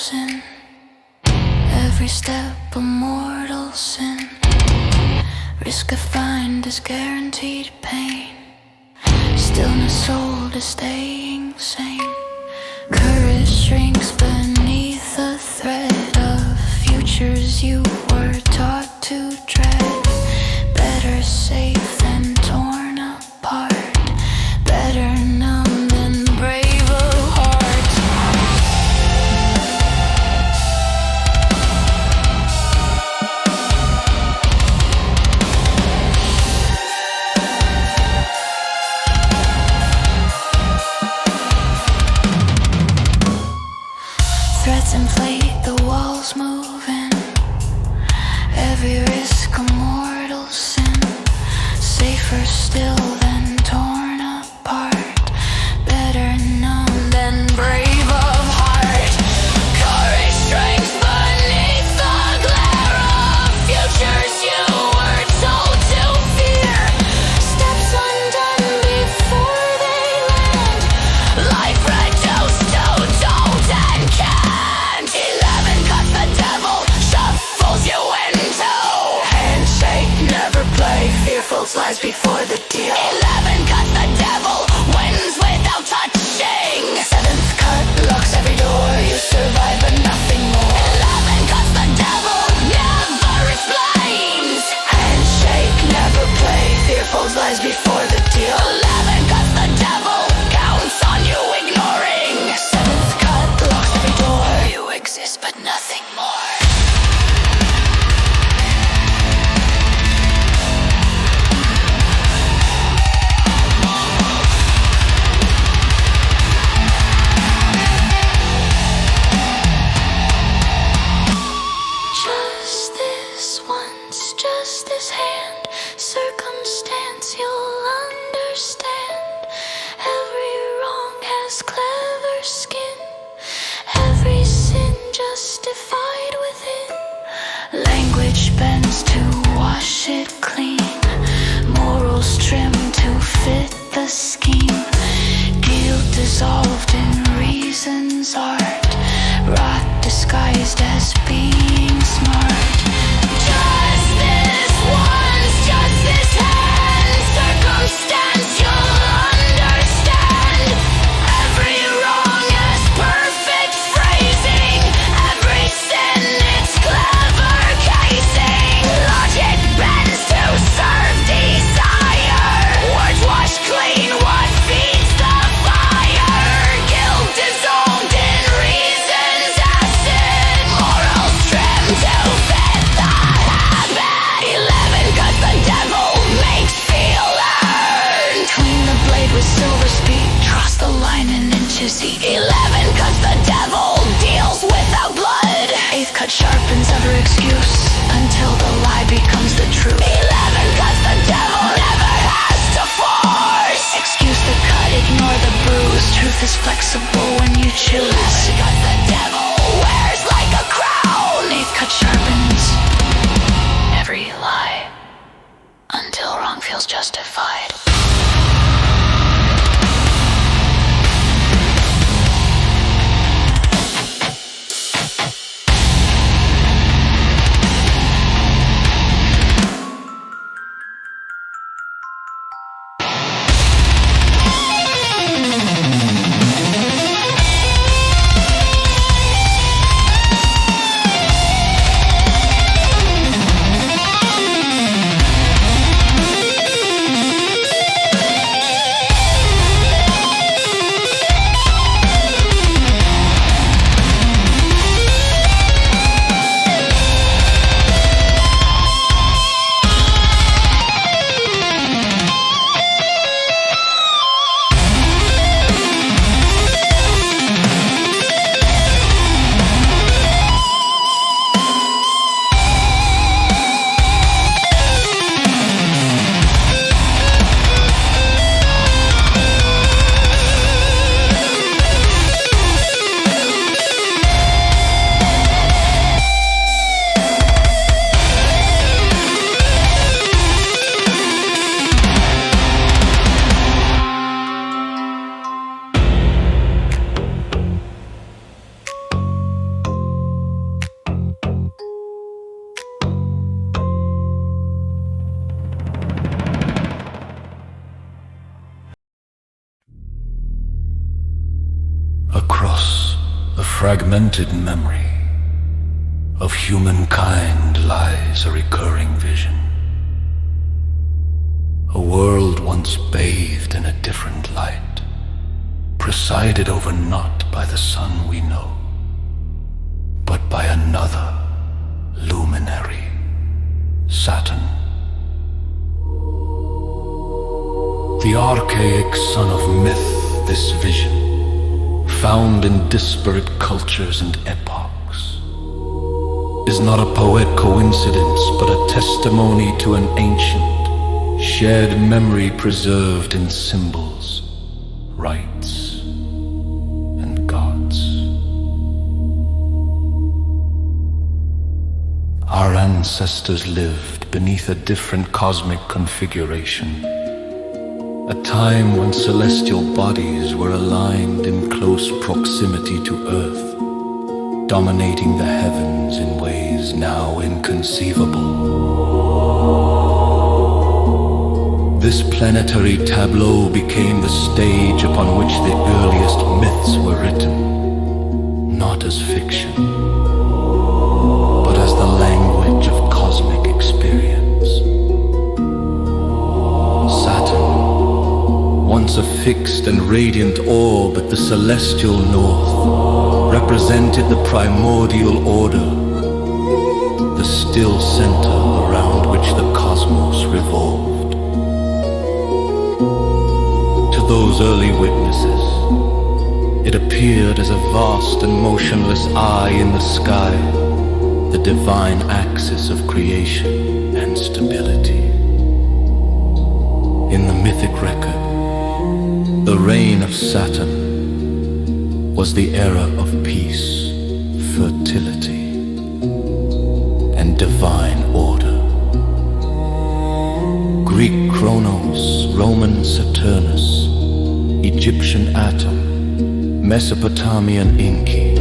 sin. Every step a mortal sin. Risk of find is guaranteed pain. Stillness sold is staying sane. Courage shrinks beneath the threat of futures you were taught to dread. Better safe than torn apart. Better numb than brave of heart. Threats inflate, the walls move in. Every risk a mortal sin. Safer still than torn apart. Better numb than brave of heart. Courage strength beneath the glare of futures you were told to fear. Steps undone before they land. Life reduced to don't and can't. 11 cuts the devil, shuffles you into. Handshake, never play. Fearful slides before the deal. 11 cuts the devil, wins without touching. 7th cut locks every door. You survive but nothing more. 11 cuts the devil, never explains. Handshake, never play. Fearful lies before the deal. 11 cuts the devil, counts on you ignoring. 7th cut locks every door. You exist but nothing more. Just this once, just this hand. Circumstance you'll understand. Every wrong has clever skin. Every sin justified within. Language bends to wash it clean. Morals trim to fit the scheme. Guilt dissolved in reason's art. Rot disguised as being smart. Just this once, just this hand. Circumstance you'll understand. Every wrong has perfect phrasing. Every sin its clever casing. Logic bends to serve desire. Words wash clean what feeds the fire. Guilt dissolved in reason's acid. Morals trim to fit the habit. 11 cuts the devil makes feel earned. Clean the blade with silver speed. Cross the line in inches each. 11 cuts the devil deals without blood. 8th cut sharpens every excuse until the lie becomes the truth. 11 cuts the devil never has to force. Excuse the cut, ignore the bruise. Truth is flexible when you choose. 11 cuts the devil wears like a crown. 8th cut sharpens every lie until wrong feels justified. fragmented memory of humankind lies a recurring vision. A world once bathed in a different light, presided over not by the sun we know, but by another luminary, Saturn. The archaic son of myth, this vision, found in disparate cultures and epochs, is not a poetic coincidence, but a testimony to an ancient, shared memory preserved in symbols, rites, and gods. Our ancestors lived beneath a different cosmic configuration, a time when celestial bodies were aligned in close proximity to Earth, dominating the heavens in ways now inconceivable. This planetary tableau became the stage upon which the earliest myths were written, not as fiction, but as the language of cosmic experience. Saturn, once a fixed and radiant orb at the celestial north, represented the primordial order, the still center around which the cosmos revolved. To those early witnesses, it appeared as a vast and motionless eye in the sky, the divine axis of creation and stability. In the mythic record, the reign of Saturn was the era of peace, fertility, and divine order. Greek Kronos, Roman Saturnus, Egyptian Atum, Mesopotamian Enki,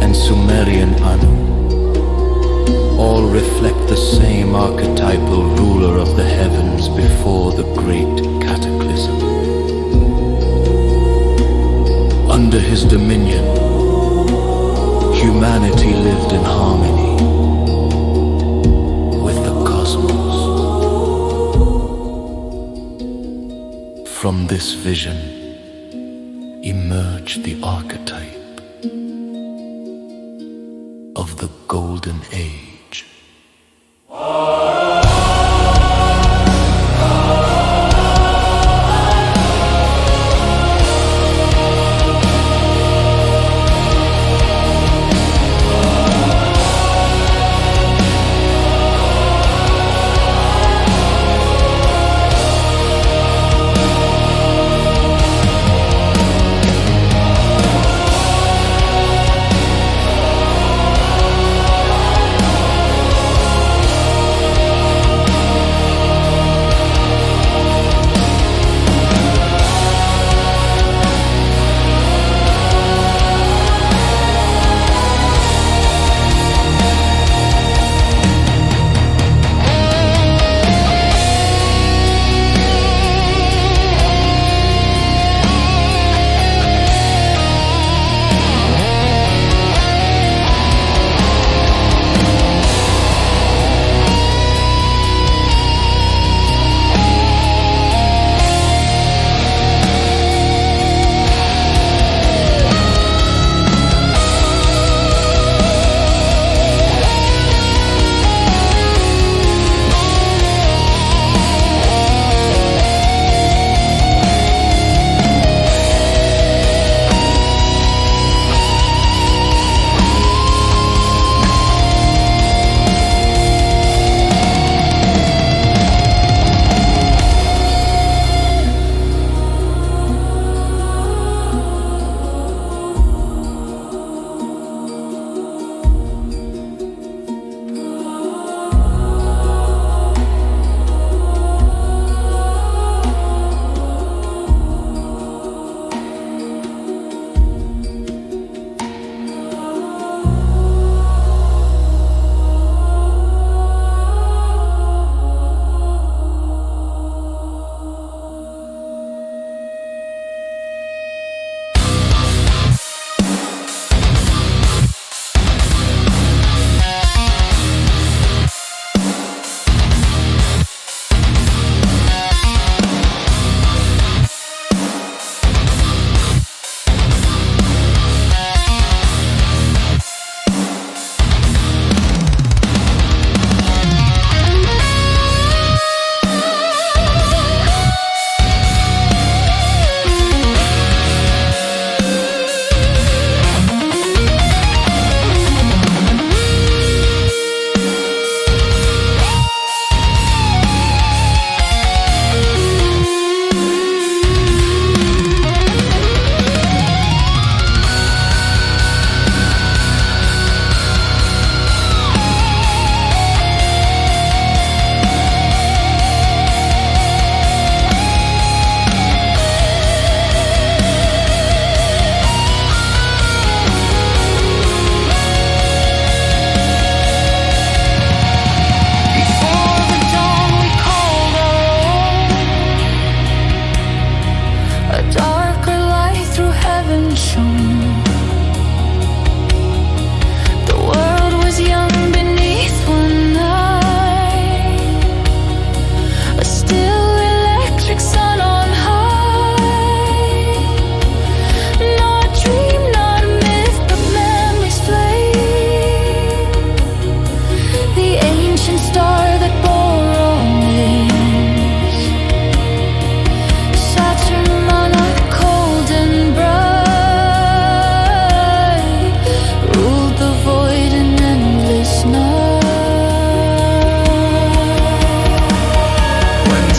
and Sumerian Anu all reflect the same archetypal ruler of the heavens before the great cataclysm. Under his dominion, humanity lived in harmony with the cosmos. From this vision emerged the archetype of the Golden Age.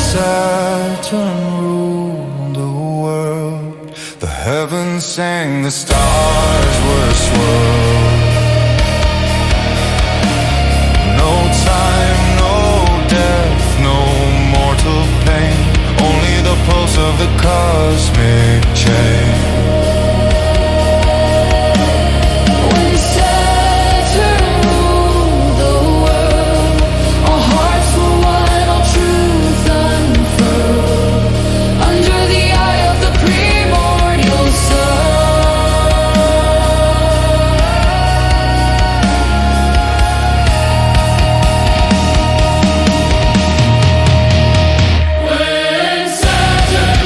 Saturn ruled the world, the heavens sang, the stars were swirled. No time, no death, no mortal pain, only the pulse of the cosmic chain. When Saturn ruled the world, our hearts were one, all truth unfurled, under the eye of the primordial sun. When Saturn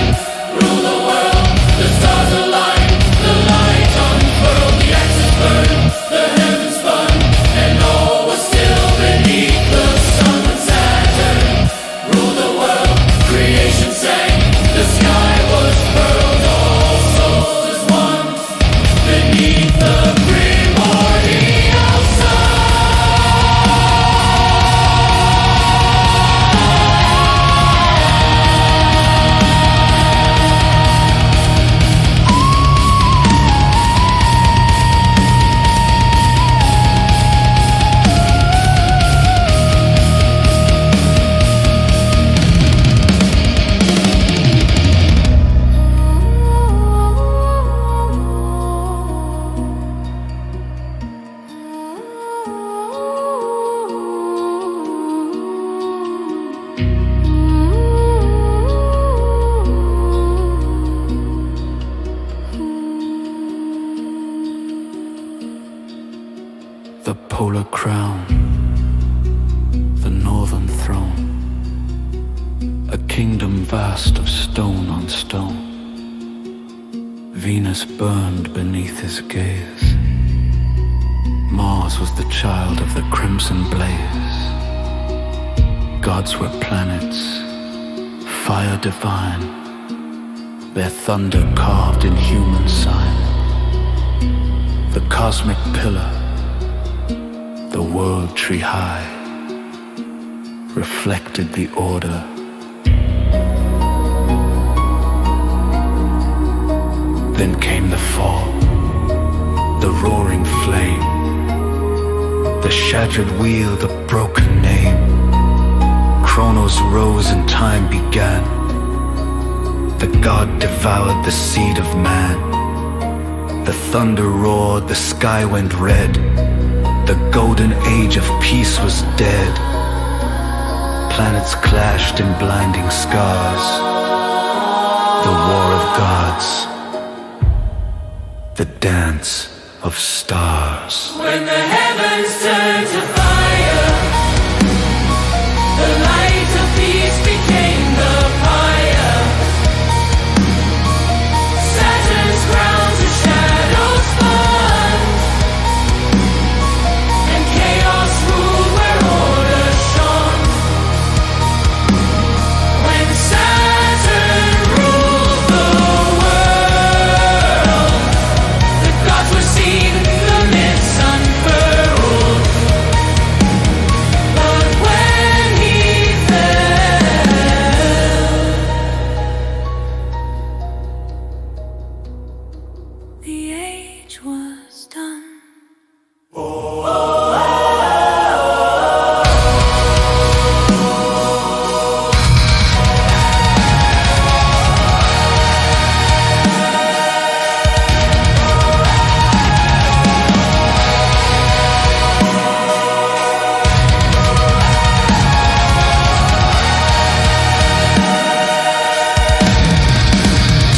ruled the world, the stars aligned, the light unfurled, the axis burned, the heavens spun, and all was still beneath the sun. When Saturn ruled the world, creation sang, the sky was furled, all souls as one, beneath the primordial sun. The polar crown, the northern throne, a kingdom vast of stone on stone. Venus burned beneath his gaze. Mars was the child of the crimson blaze. Gods were planets, fire divine, their thunder carved in human sign. The cosmic pillar, the world tree high, reflected the order. Then came the fall, the roaring flame, the shattered wheel, the broken name. Chronos rose and time began. The god devoured the seed of man. The thunder roared, the sky went red. The golden age of peace was dead. Planets clashed in blinding scars. The war of gods, the dance of stars. When the heavens turned to fire, the light of peace became the fire. Saturn's crown to shadows spun, and chaos ruled where order shone. When Saturn ruled the world, the gods were seen, the myths unfurled. But when he fell, the age was done.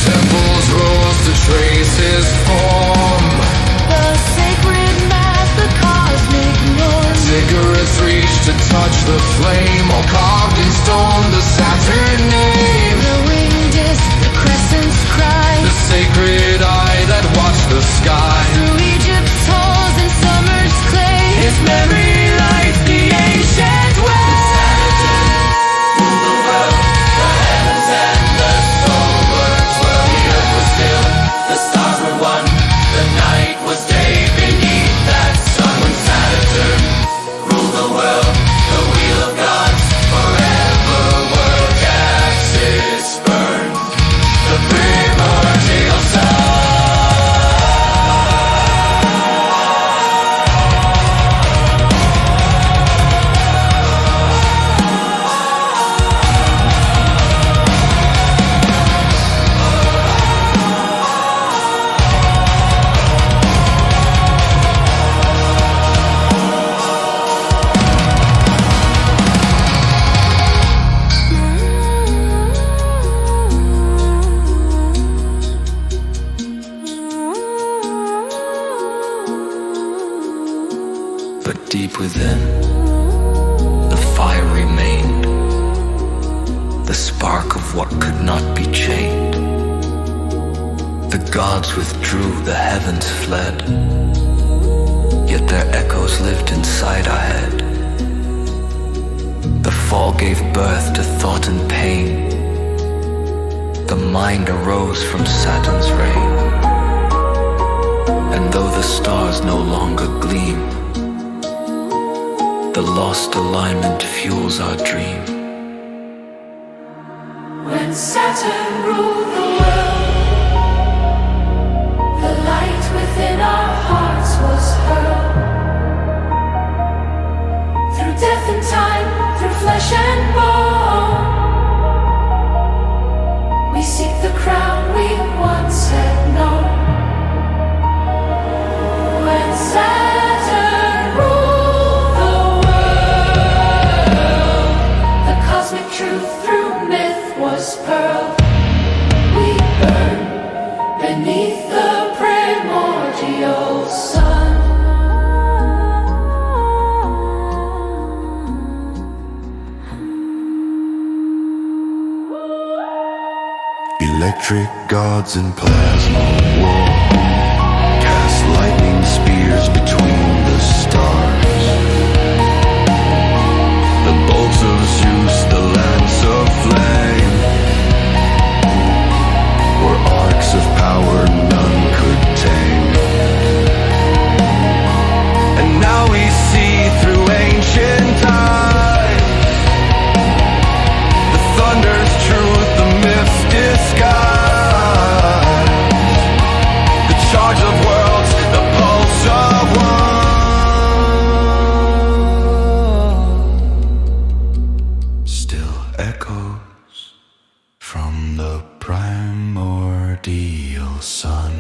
Temples rose to trace his form. The sacred mass, the cosmic norm. Cigarettes reach to touch the flame, all carved in stone, the Saturn name. The winged disc, the crescent's cry. The sacred eye that watched the sky. Through Egypt's halls and summer's clay, His memory lights the ancient way. Ruled the world, the heavens and the soul were swirled. The earth was still, the stars were one. The night was day beneath that sun. When Saturn ruled the world, the wheel of gods spun. deep within, the fire remained, the spark of what could not be chained. The gods withdrew, the heavens fled, yet their echoes lived inside our head. The fall gave birth to thought and pain. The mind arose from Saturn's reign. And though the stars no longer gleam, the lost alignment fuels our dream. When Saturn ruled the world, the light within our hearts was hurled. Through death and time, through flesh and bone, we seek the crown we once had known. When Saturn ruled the world, the cosmic truth through myth was pearled. We burn beneath the primordial sun. Electric gods and plasma war cast lightning spears between the stars. The bolts of Zeus, the lance of flame, were arcs of power none could tame. And now we see through ancient times the thunder's truth, the myth's disguise, the charge of worlds, the pulse of one still echoes from the primordial sun.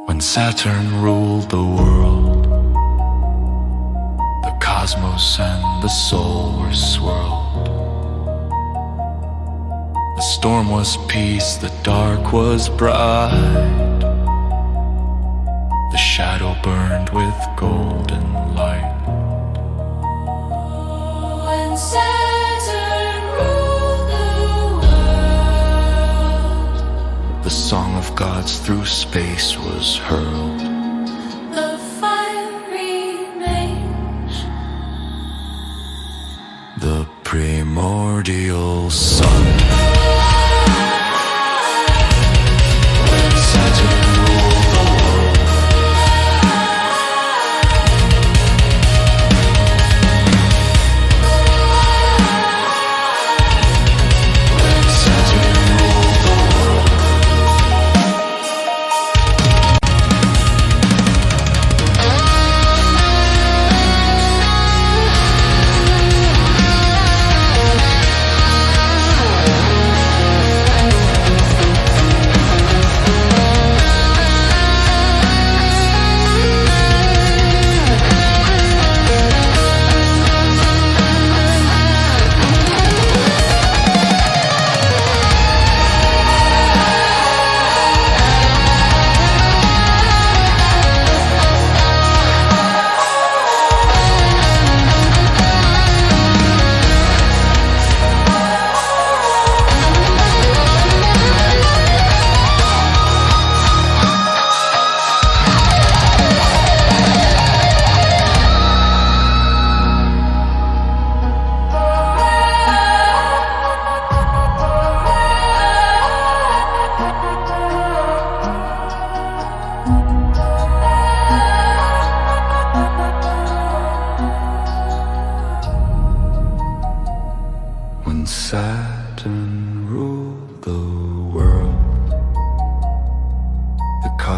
When Saturn ruled the world, the cosmos and the soul were swirled. The storm was peace, the dark was bright. The shadow burned with golden light. When Saturn ruled the world, The song of gods through space was hurled. the fire remains. The primordial sun. When Saturn ruled the world, when Saturn ruled the world.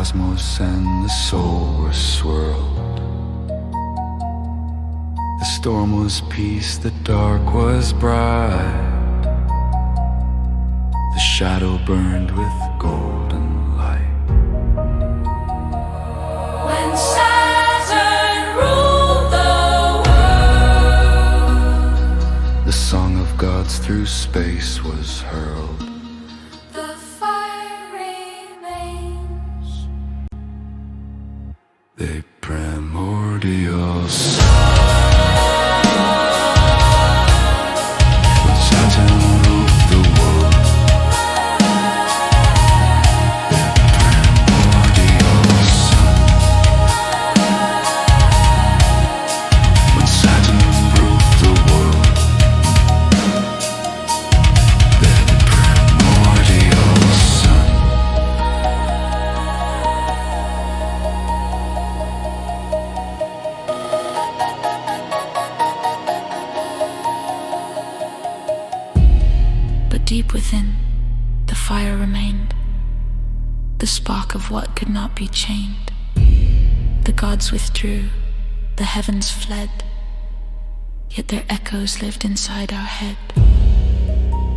cosmos and the soul were swirled. The storm was peace, the dark was bright. The shadow burned with golden light. When Saturn ruled the world, The song of gods through space was hurled. the fire remains. The primordial sun. When Saturn ruled the world. The primordial sun. When Saturn ruled the world. The primordial sun. But deep within, the fire remained, the spark of what could not be chained. The gods withdrew, the heavens fled, yet their echoes lived inside our head.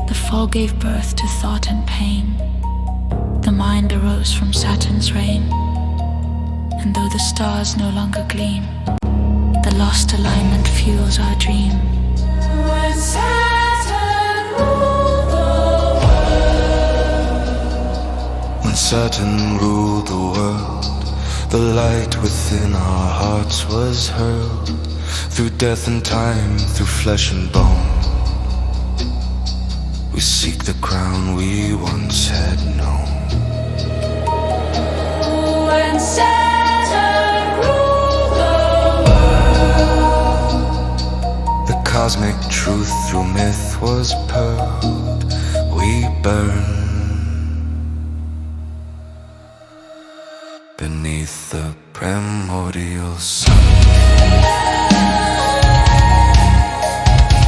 The fall gave birth to thought and pain. The mind arose from Saturn's reign. And though the stars no longer gleam, the lost alignment fuels our dream. When Saturn ruled the When Saturn ruled the world, the light within our hearts was hurled. Through death and time, through flesh and bone, we seek the crown we once had known. When Saturn ruled the The cosmic truth through myth was pearled. We burn beneath the primordial sun.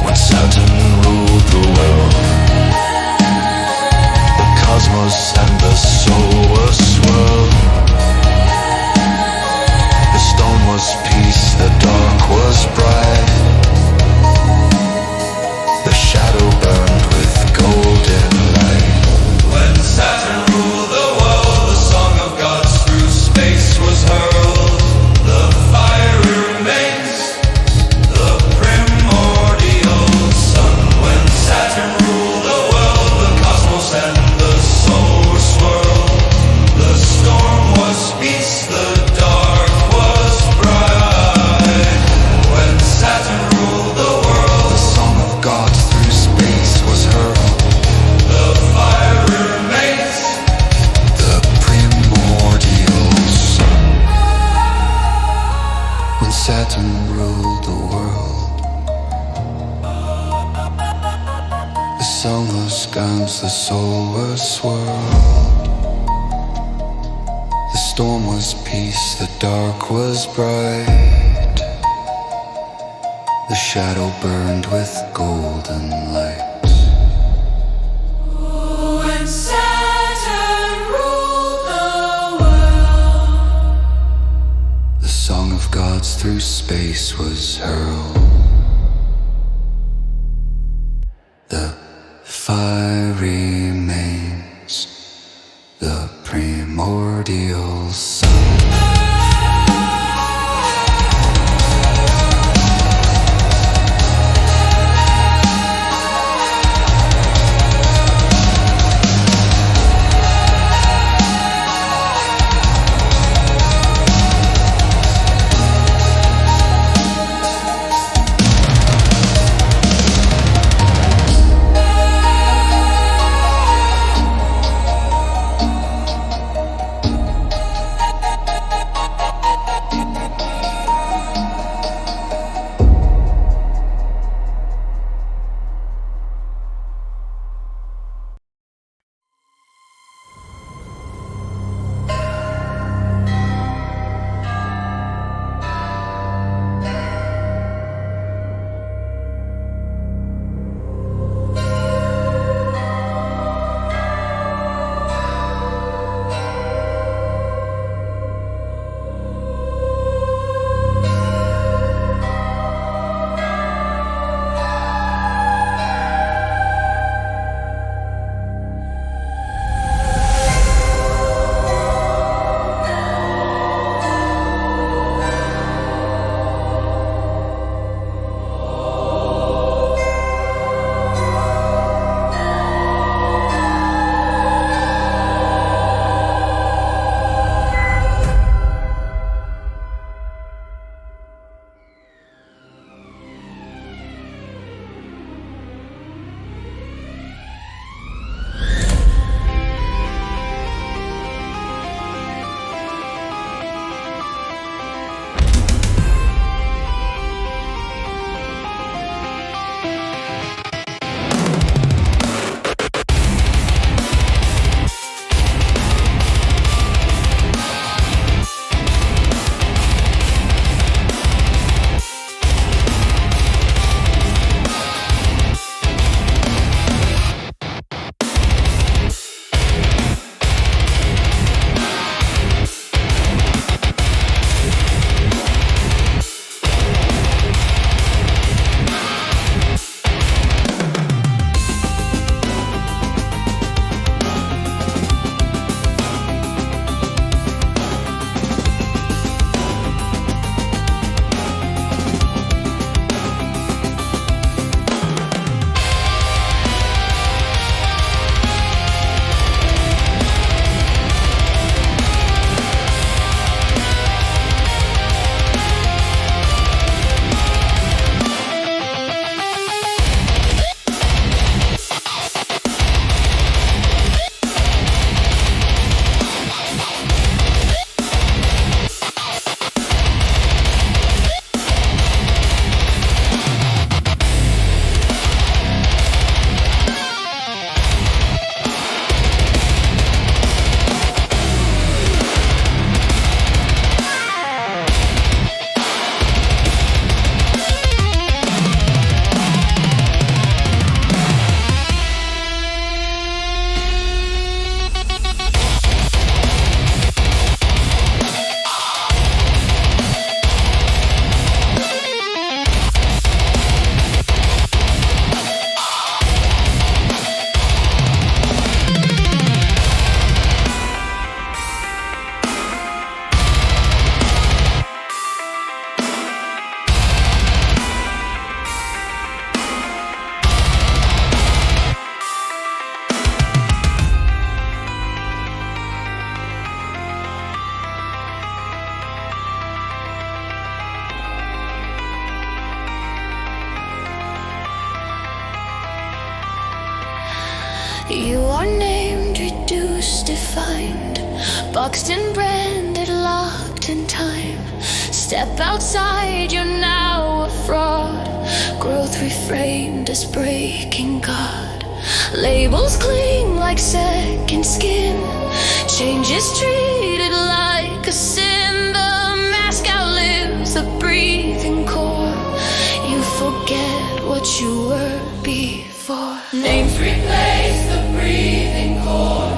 When Saturn ruled the world, the cosmos and the soul were swirled. The storm was peace, the dark was bright. The shadow burned with golden light. When Saturn ruled the world, the song of gods through space was hurled. The fire remains, the primordial sun. When Saturn ruled the world, the cosmos and the soul were swirled. The storm was peace, the dark was bright. When Saturn ruled the world, The song of God through space was hurled. the fire remains. The primordial sun. When Saturn ruled the world, the song of scams, the soul was swirled. The storm was peace, the dark was bright. The shadow burned with golden light. When Saturn ruled the world, The song of gods through space was hurled. The fire remains, the primordial sun. You are named, reduced, defined, boxed and branded, locked in time. Step outside, you're now a fraud. Growth reframed as breaking God. Labels cling like second skin. Change is treated like a sin. The mask outlives the breathing core. You forget what you were before. Names replace the breathing core.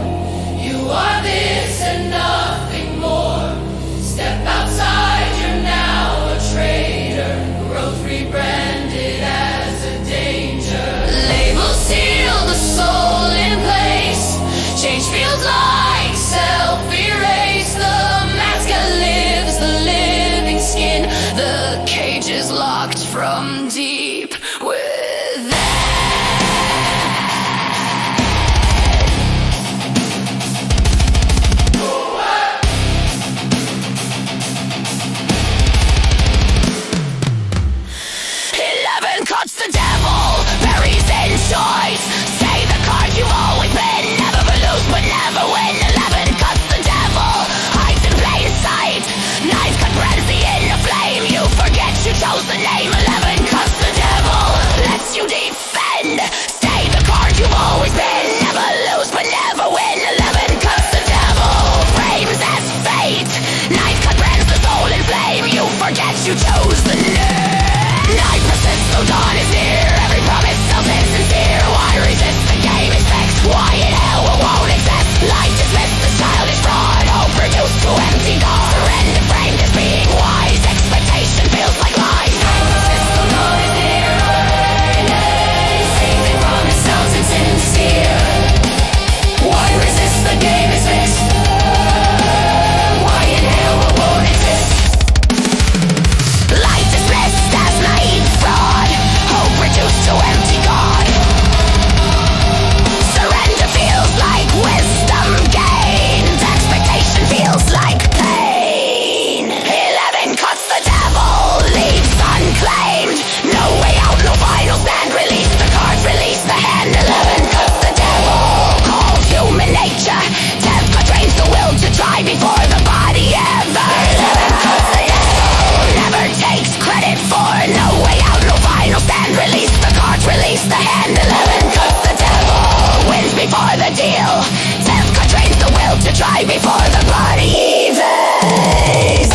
You are this and nothing more. Step outside, you're now a traitor. Growth rebranded as a danger. Labels seal the soul in place. Change feels like self-erase. The mask outlives the living skin. The cage is locked from deep within. 11 cuts the devil, buries in choice. Say the card you've always been, never lose but never win. 11 cuts the devil, hides in plain sight. Knife cut burns the inner flame, you forget you chose the name. 11 cuts the devil, lets you defend. Stay the card you've always been, never lose but never win. 11 cuts the devil, frames as fate. Knife cut burns the soul in flame, you forget you chose the name. Night persists, though dawn is near. Every promise self-insincere. Why resist? The game is fixed. Why in hell won't exist? Light dismissed, this childish fraud. Hope reduced to empty God. Surrender framed as being wise. Expectation feels like lies. Night persists, though dawn is near. Saving promise sounds insincere. Why resist? The game is fixed. Why in hell won't exist? Light dismissed as naive fraud. Hope reduced to empty God. Surrender feels like wisdom gained. Expectation feels like pain. 11 cuts the devil, leaves unclaimed. No way out, no final stand. Release the cards, release the hand. 11 cuts the devil, called human nature. 10th cut drains the will to try before the body ever. 11 cuts the devil, never takes credit for. No way out, no final stand. Release the cards, release the hand. 11 cuts the devil, wins before the deal. 10th cut drains the will to try before the body evades.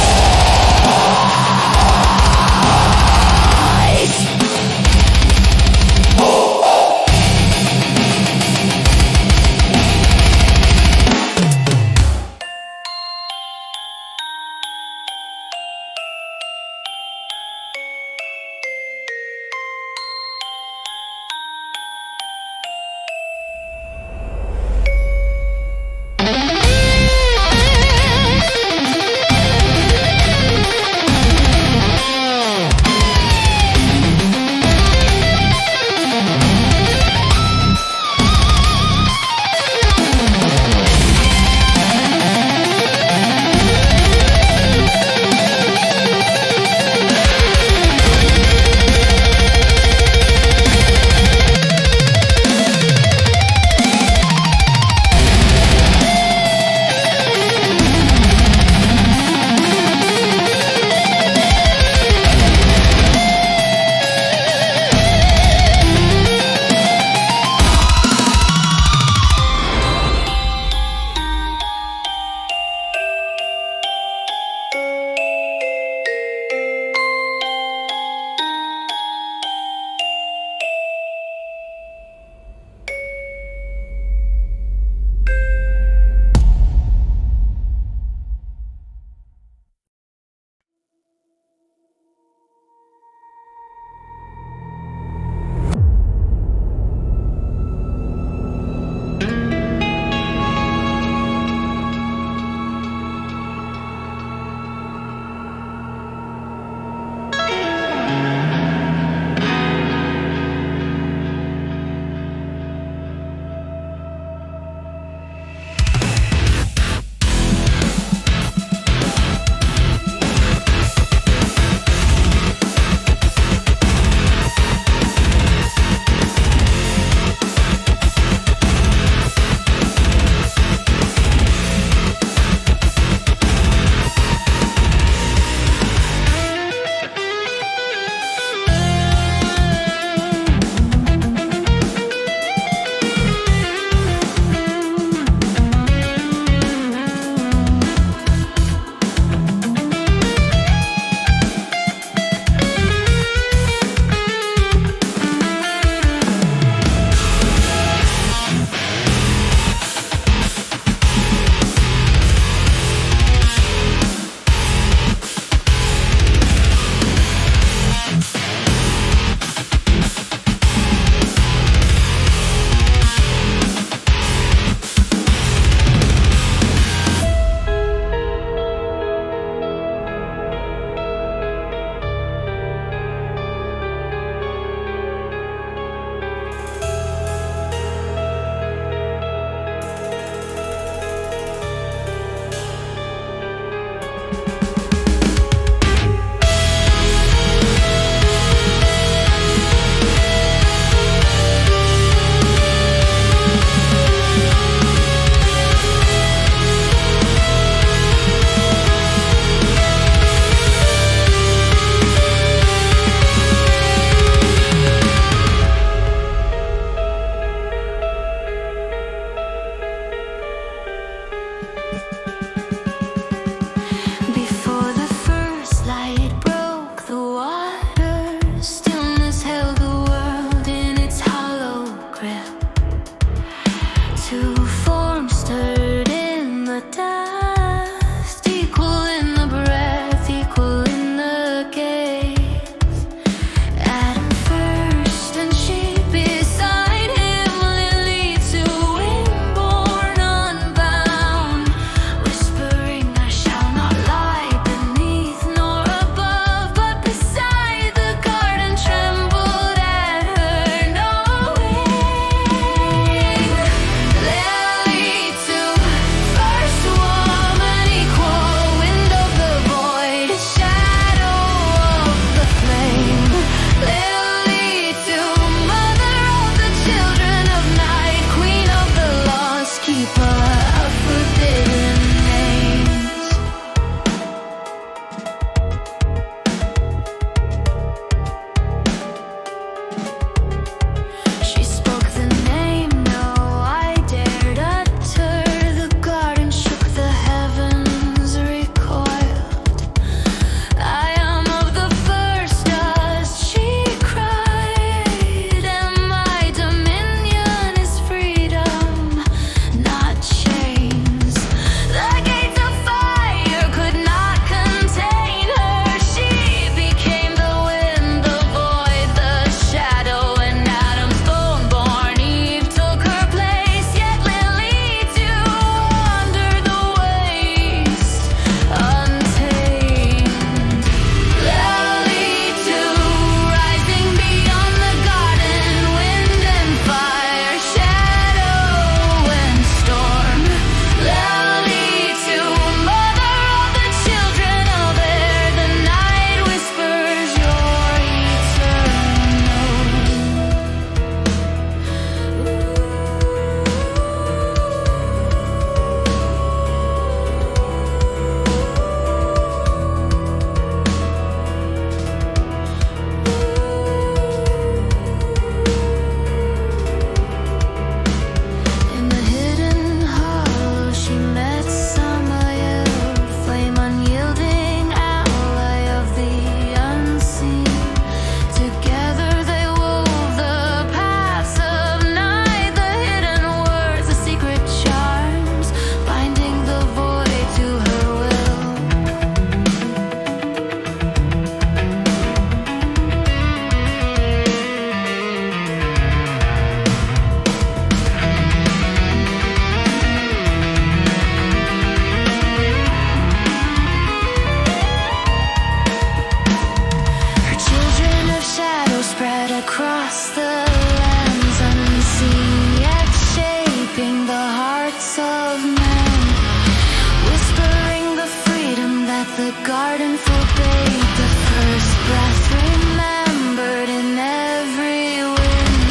The garden forbade the first breath, remembered in every wind.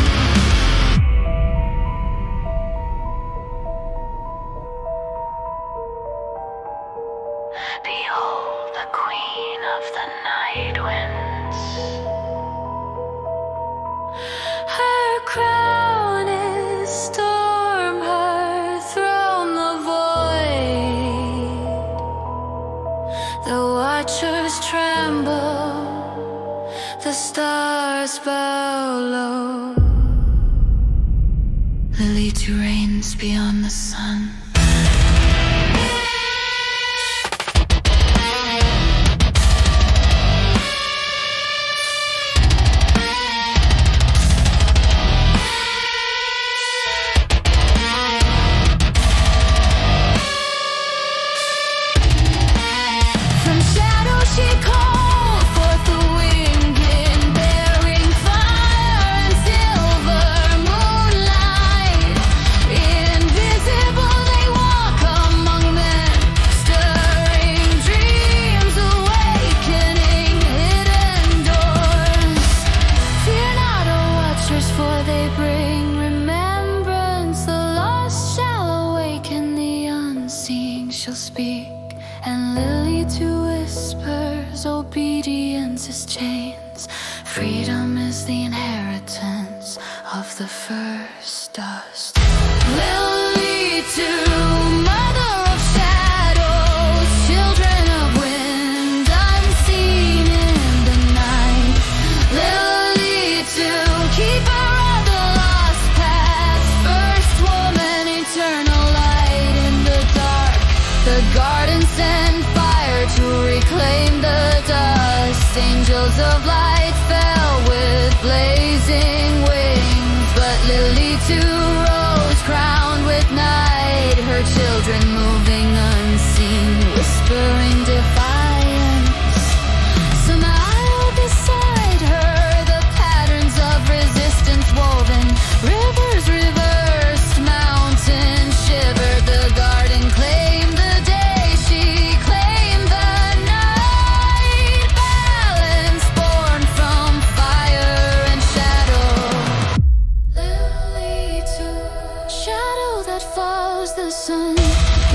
Behold the queen of the night winds. Her crown is storm, her throne the void. The watchers tremble, the stars bow low. Lilītu reigns beyond the sun. Obedience is chains. Freedom is the inheritance of the first dust. Lilītu, mother of shadows, children of wind, unseen in the night. Lilītu, keeper of the lost path, first woman, eternal light in the dark. The garden sent fire to reclaim the dust. Angels of light fell with blazing wings, but Lilītu rose crowned with night, her children moving unseen, whispering defiance. Smile beside her, the patterns of resistance woven, rivers reversed, mountains shivered, the garden claimed the day, she claimed the night, balance born from fire and shadow. Lilītu, shadow that follows the sun.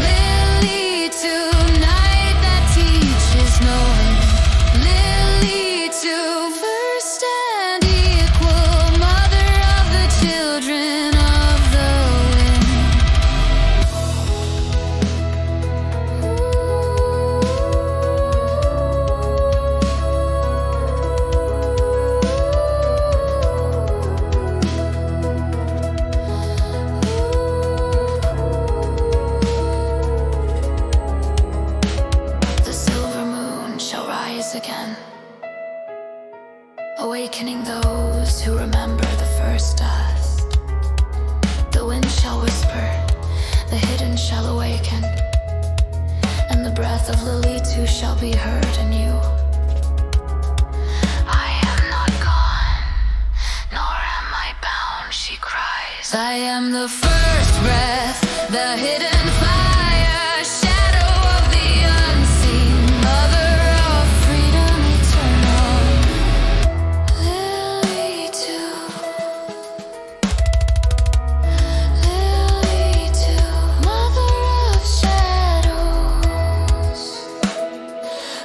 Lilītu, night that teaches knowing. Lilītu, first and equal, mother of the children of the wind. The silver moon shall rise again, awakening those who remember the first dust. The wind shall whisper, the hidden shall awaken, and the breath of Lilītu shall be heard in you. I am not gone, nor am I bound, she cries. I am the first breath, the hidden fire, shadow of the unseen, mother of freedom eternal. Lilītu, Lilītu, mother of shadows,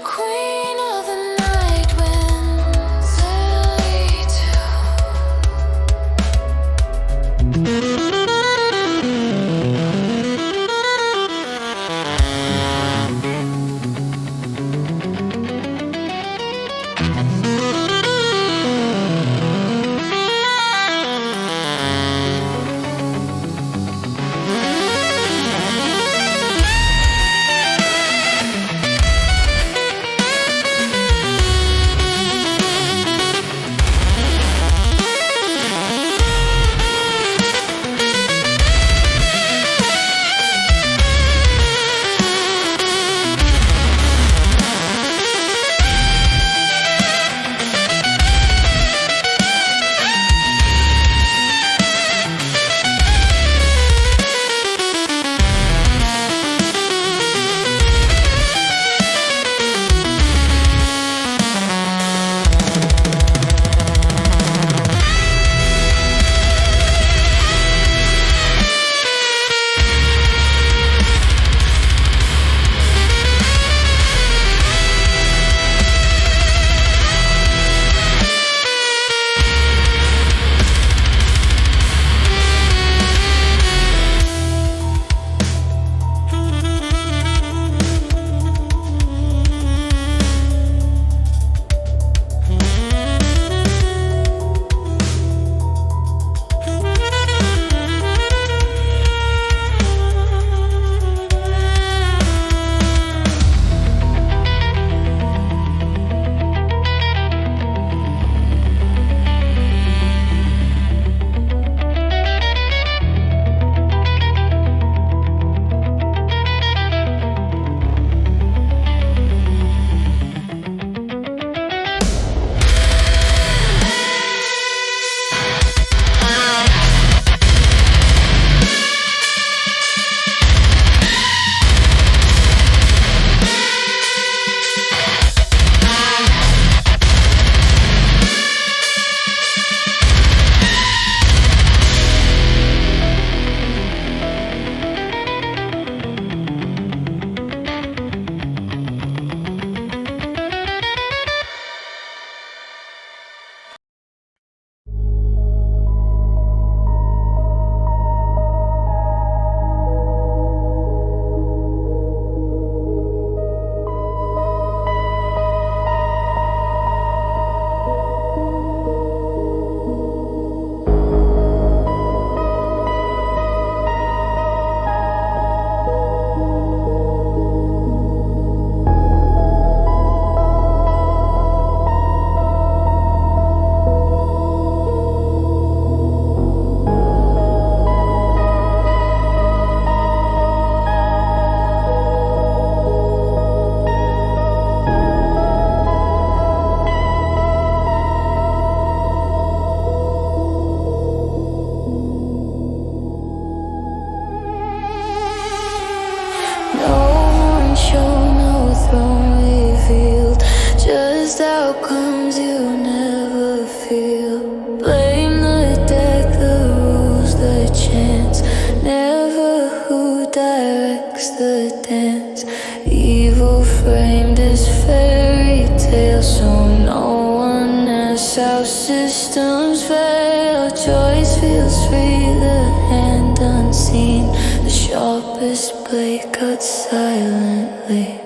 queen of the night winds. Lilītu. Evil framed as fairy tale, so no one asks how systems fail. Choice feels free, the hand unseen. The sharpest blade cuts silently.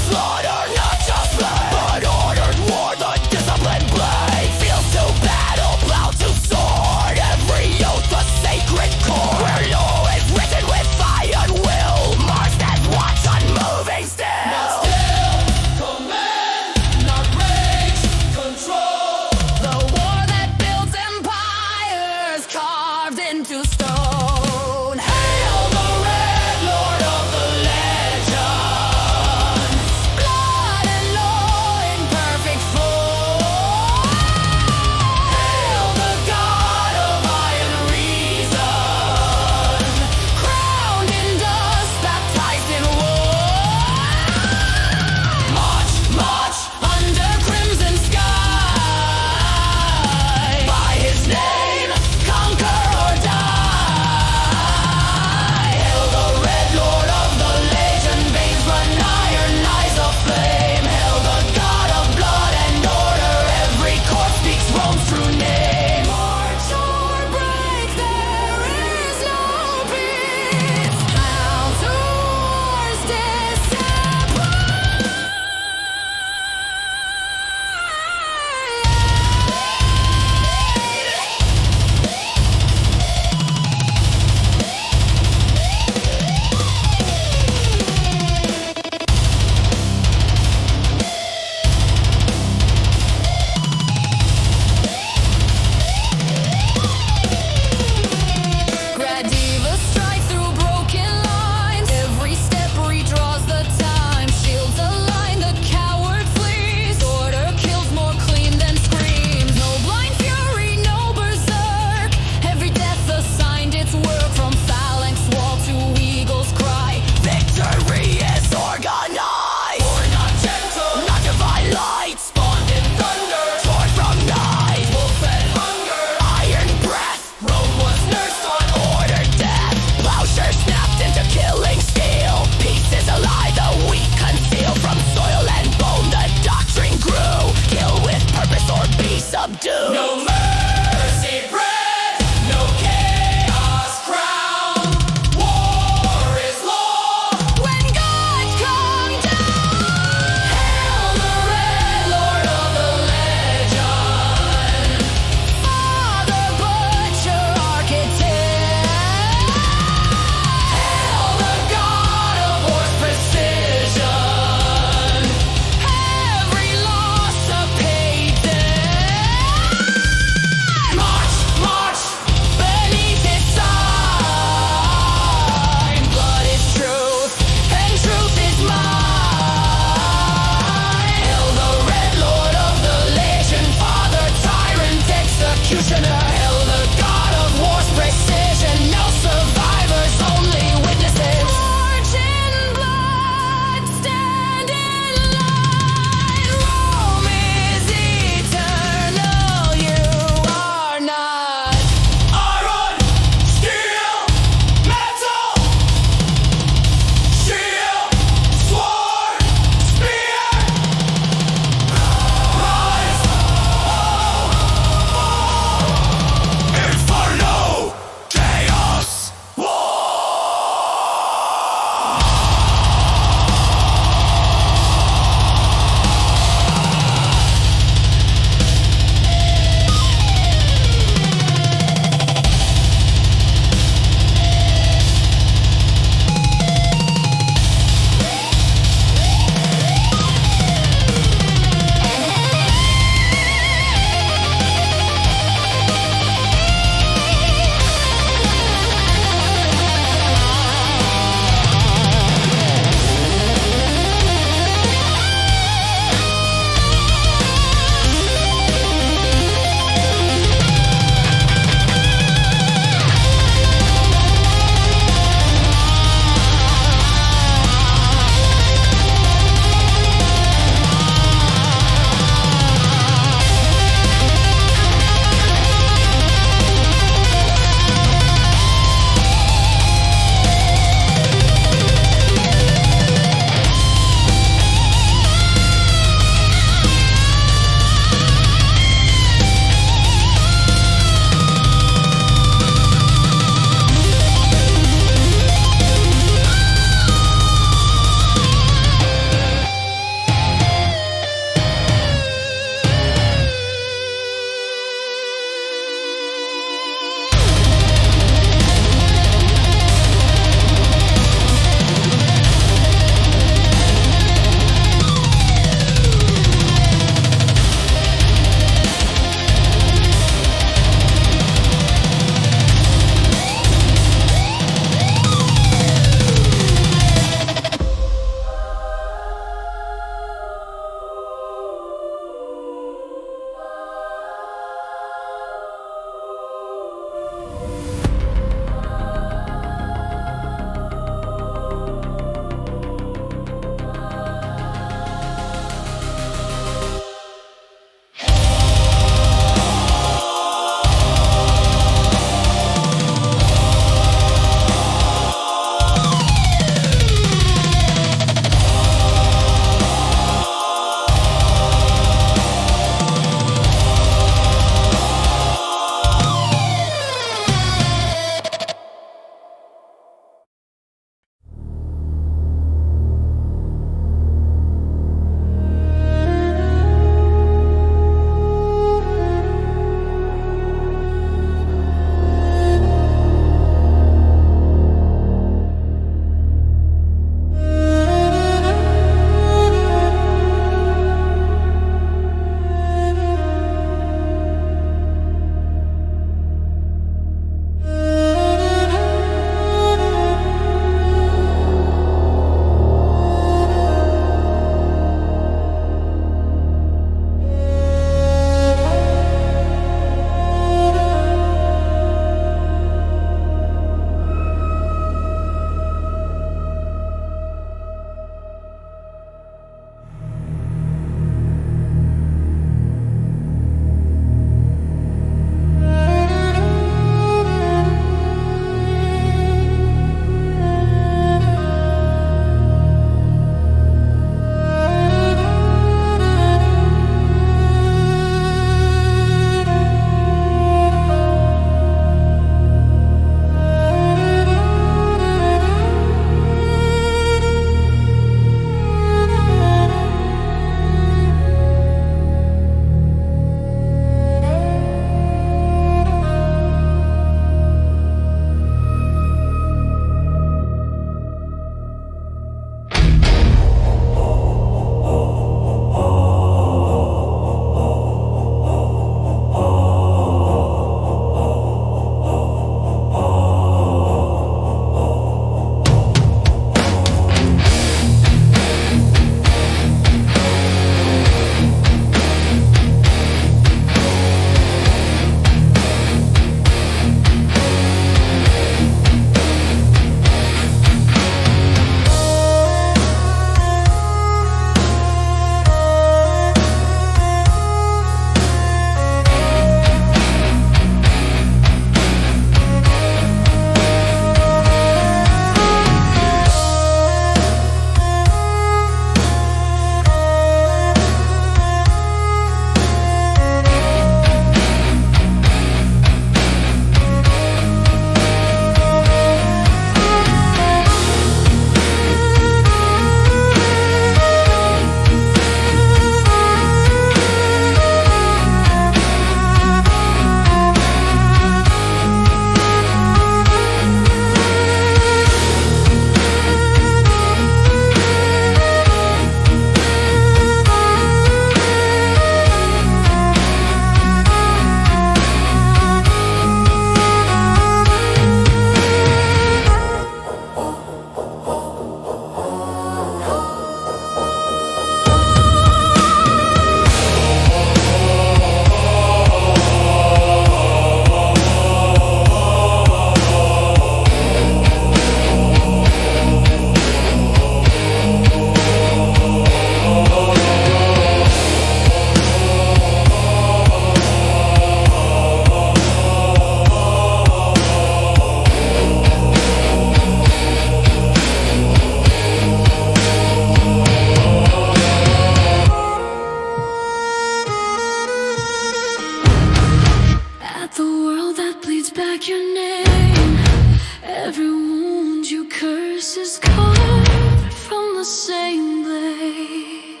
the same blade.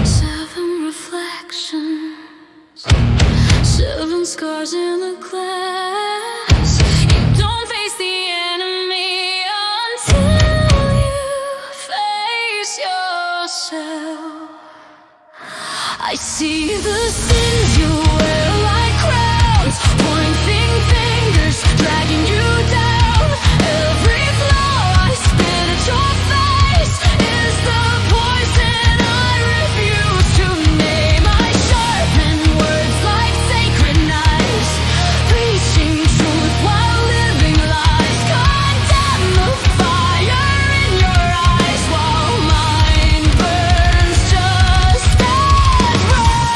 7 reflections, 7 scars in the glass. You don't face the enemy until you face yourself. I see the sins you wear like crowns, pointing fingers, dragging you down. Every flaw I spit at your face is the poison I refuse to name. I sharpen words like sacred knives, preaching truth while living lies. Condemn the fire in your eyes while mine burns just as bright.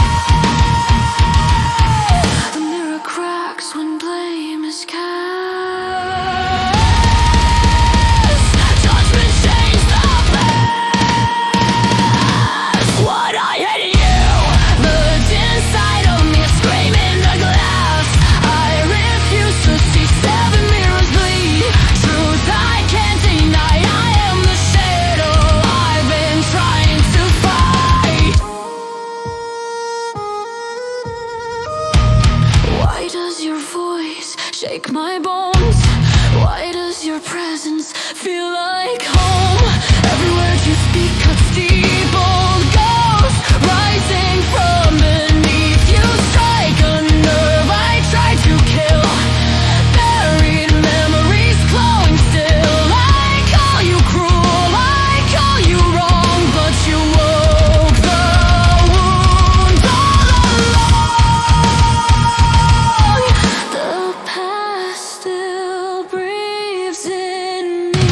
The mirror cracks when blame is cast. Judgment change the past. What I hate in you lives inside of me, screaming the glass. I refuse to see 7 mirrors bleed. Truth I can't deny. I am the shadow I've been trying to fight. Why does your voice shake my bones? Why does your presence feel like home? Every word you speak cuts deep. Old ghost rising from beneath you, strike a nerve I try to kill. Buried memories glowing still. I call you cruel, I call you wrong, but you woke the wound all along. The past still breathes in me.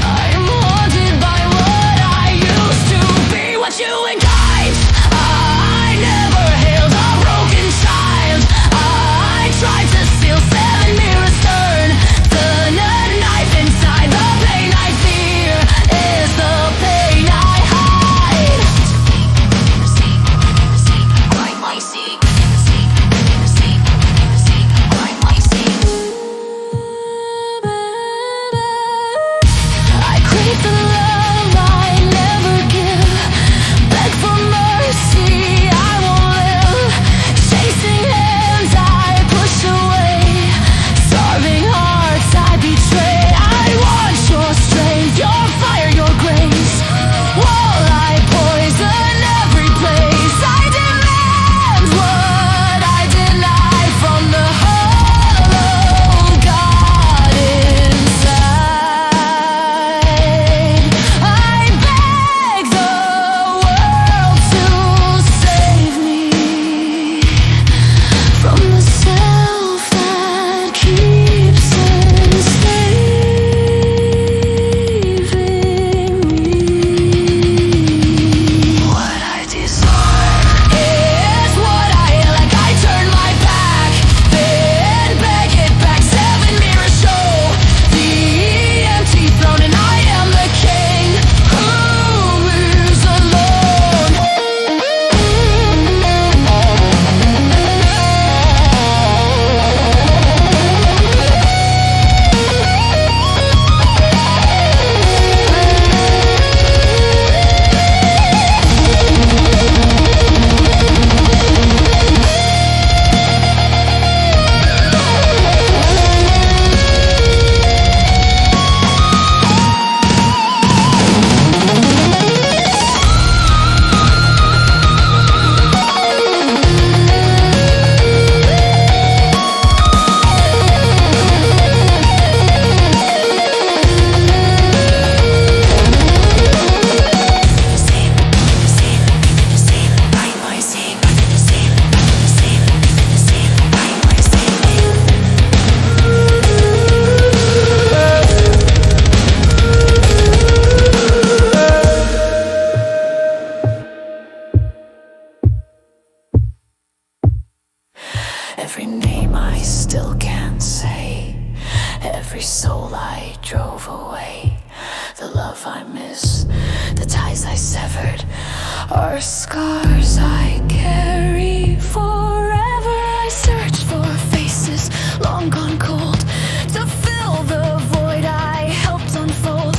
I'm haunted by what I used to be. What you engaged, I never healed a broken child. I tried to steal 7 mirrors turn. The knife inside the pain I fear is the pain I hide. Grind my seat. Grind my seat. I crave the love I never give. Beg for mercy, I won't live. Chasing hands I push away. Starving hearts I betray. I want your strength, your fire, your grace. While I poison every place, I demand what I deny from the hollow God inside. I beg the world to save me from the self that keeps enslaving me. What I desire is what I like. I turn my back, then beg it back. 7 mirrors show the empty throne, and I am the king who lives alone. Every name I still can't say, every soul I drove away, the love I miss, the ties I severed, are scars I carry forever. I search for faces long gone cold to fill the void I helped unfold.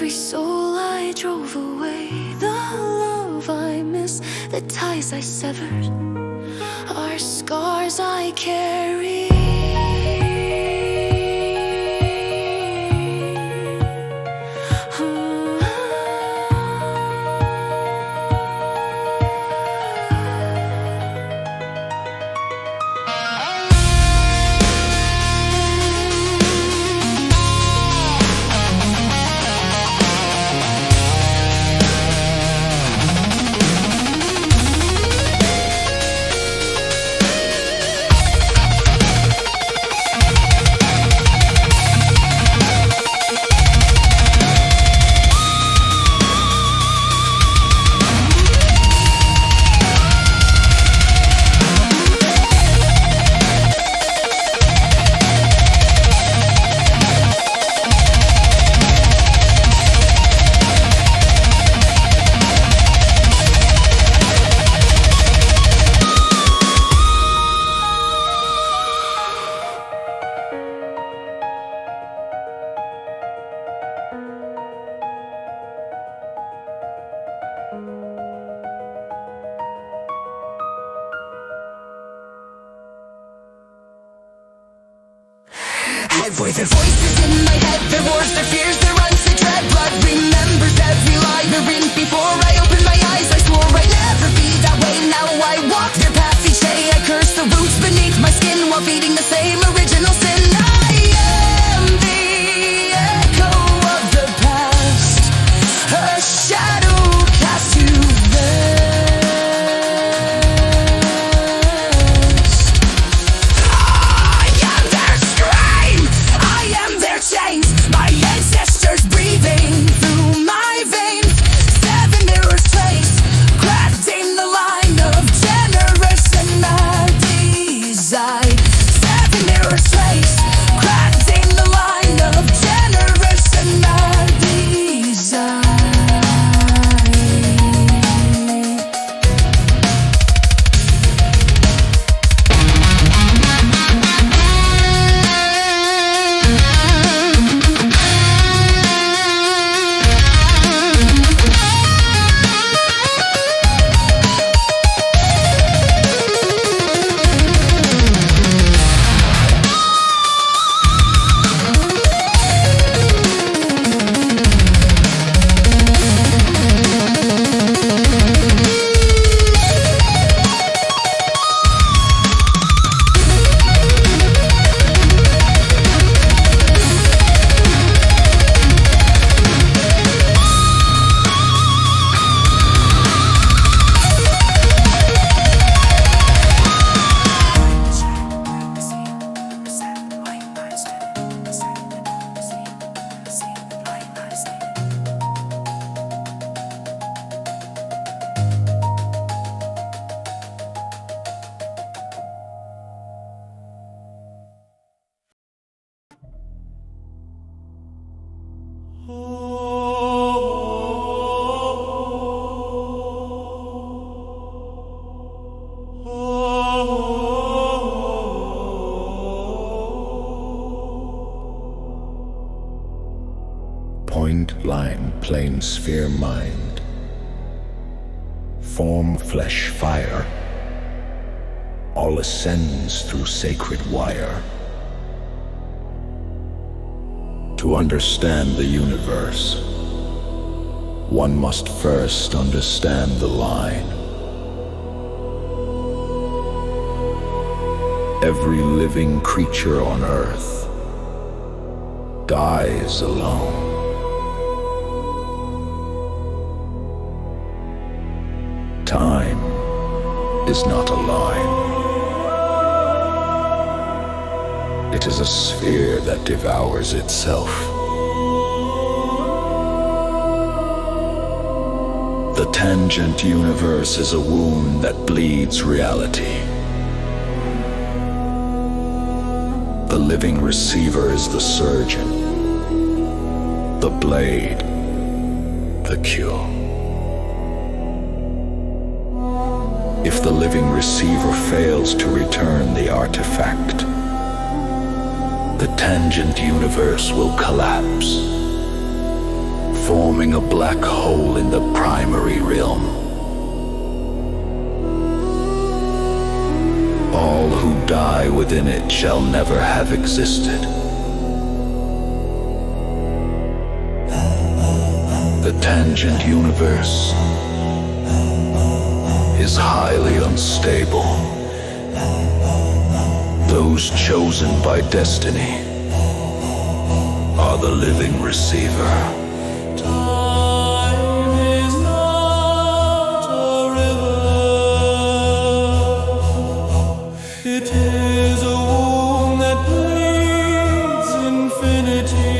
every soul I drove away, the love I miss, the ties I severed, are scars I carry. Their voices in my head, their wars, their fears, their runs to dread. Blood remembers every lie they're in. Before I opened my eyes, I swore I'd never be that way. Now I walk their path each day. I curse the roots beneath my skin while feeding the same original sin. I am the echo of the past, a shadow cast to rest. I am their scream, I am their chains, my ancestors breathing through my veins. 7 mirrors place, cracked in the line of generous and mad desire. 7 mirrors place, cracked in the line of generous and mad desire. Point, line, plane, sphere, mind. Form, flesh, fire. All ascends through sacred wire. To understand the universe, one must first understand the line. Every living creature on earth dies alone. Time is not a line. It is a sphere that devours itself. The tangent universe is a wound that bleeds reality. The living receiver is the surgeon, the blade, the cure. If the living receiver fails to return the artifact, the tangent universe will collapse. forming a black hole in the primary realm. All who die within it shall never have existed. The tangent universe is highly unstable. Those chosen by destiny are the living receiver. Time is not a river. It is a womb that bleeds infinity.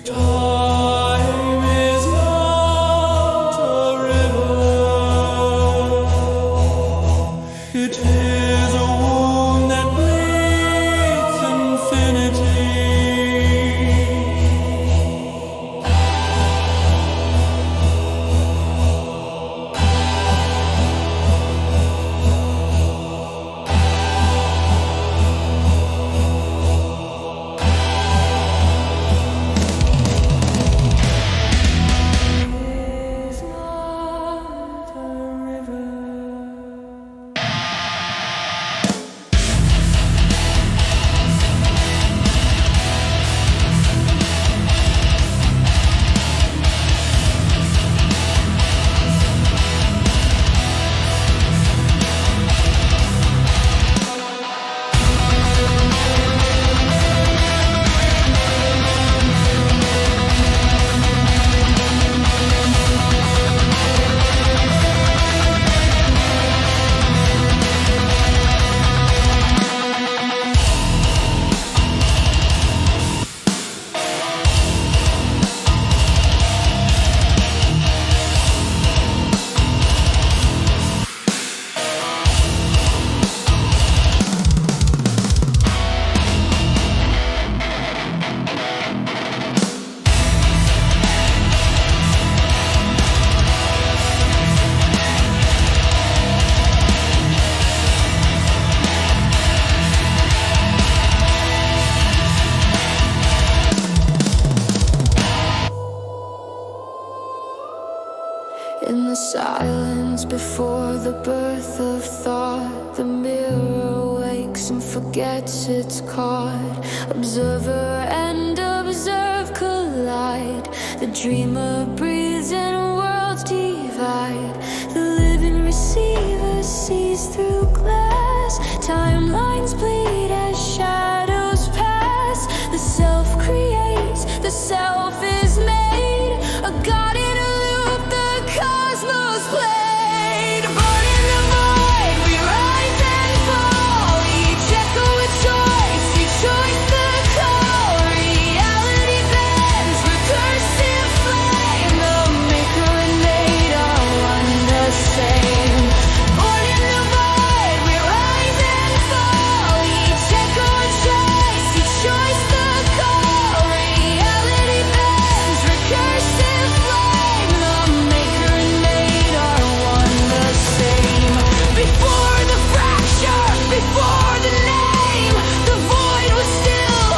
Time is not a river. It is a womb that bleeds infinity. Is not a river. In the silence before the birth of thought, the mirror wakes and forgets its caught. Observer and observe collide. The dreamer breathes and worlds divide. The living receiver sees through glass. Timelines bleed as shadows pass. The self creates, the self is made. A god in a loop, the cosmos played. Born in the void, we rise and fall. Each echo a choice, each choice the call. Reality bends, recursive flame. The maker and made are one the same. Born in the void, we rise and fall. Each echo a choice, each choice the call. Reality bends, recursive flame. The maker and made are one the same. Before the fracture, before the name, the void was still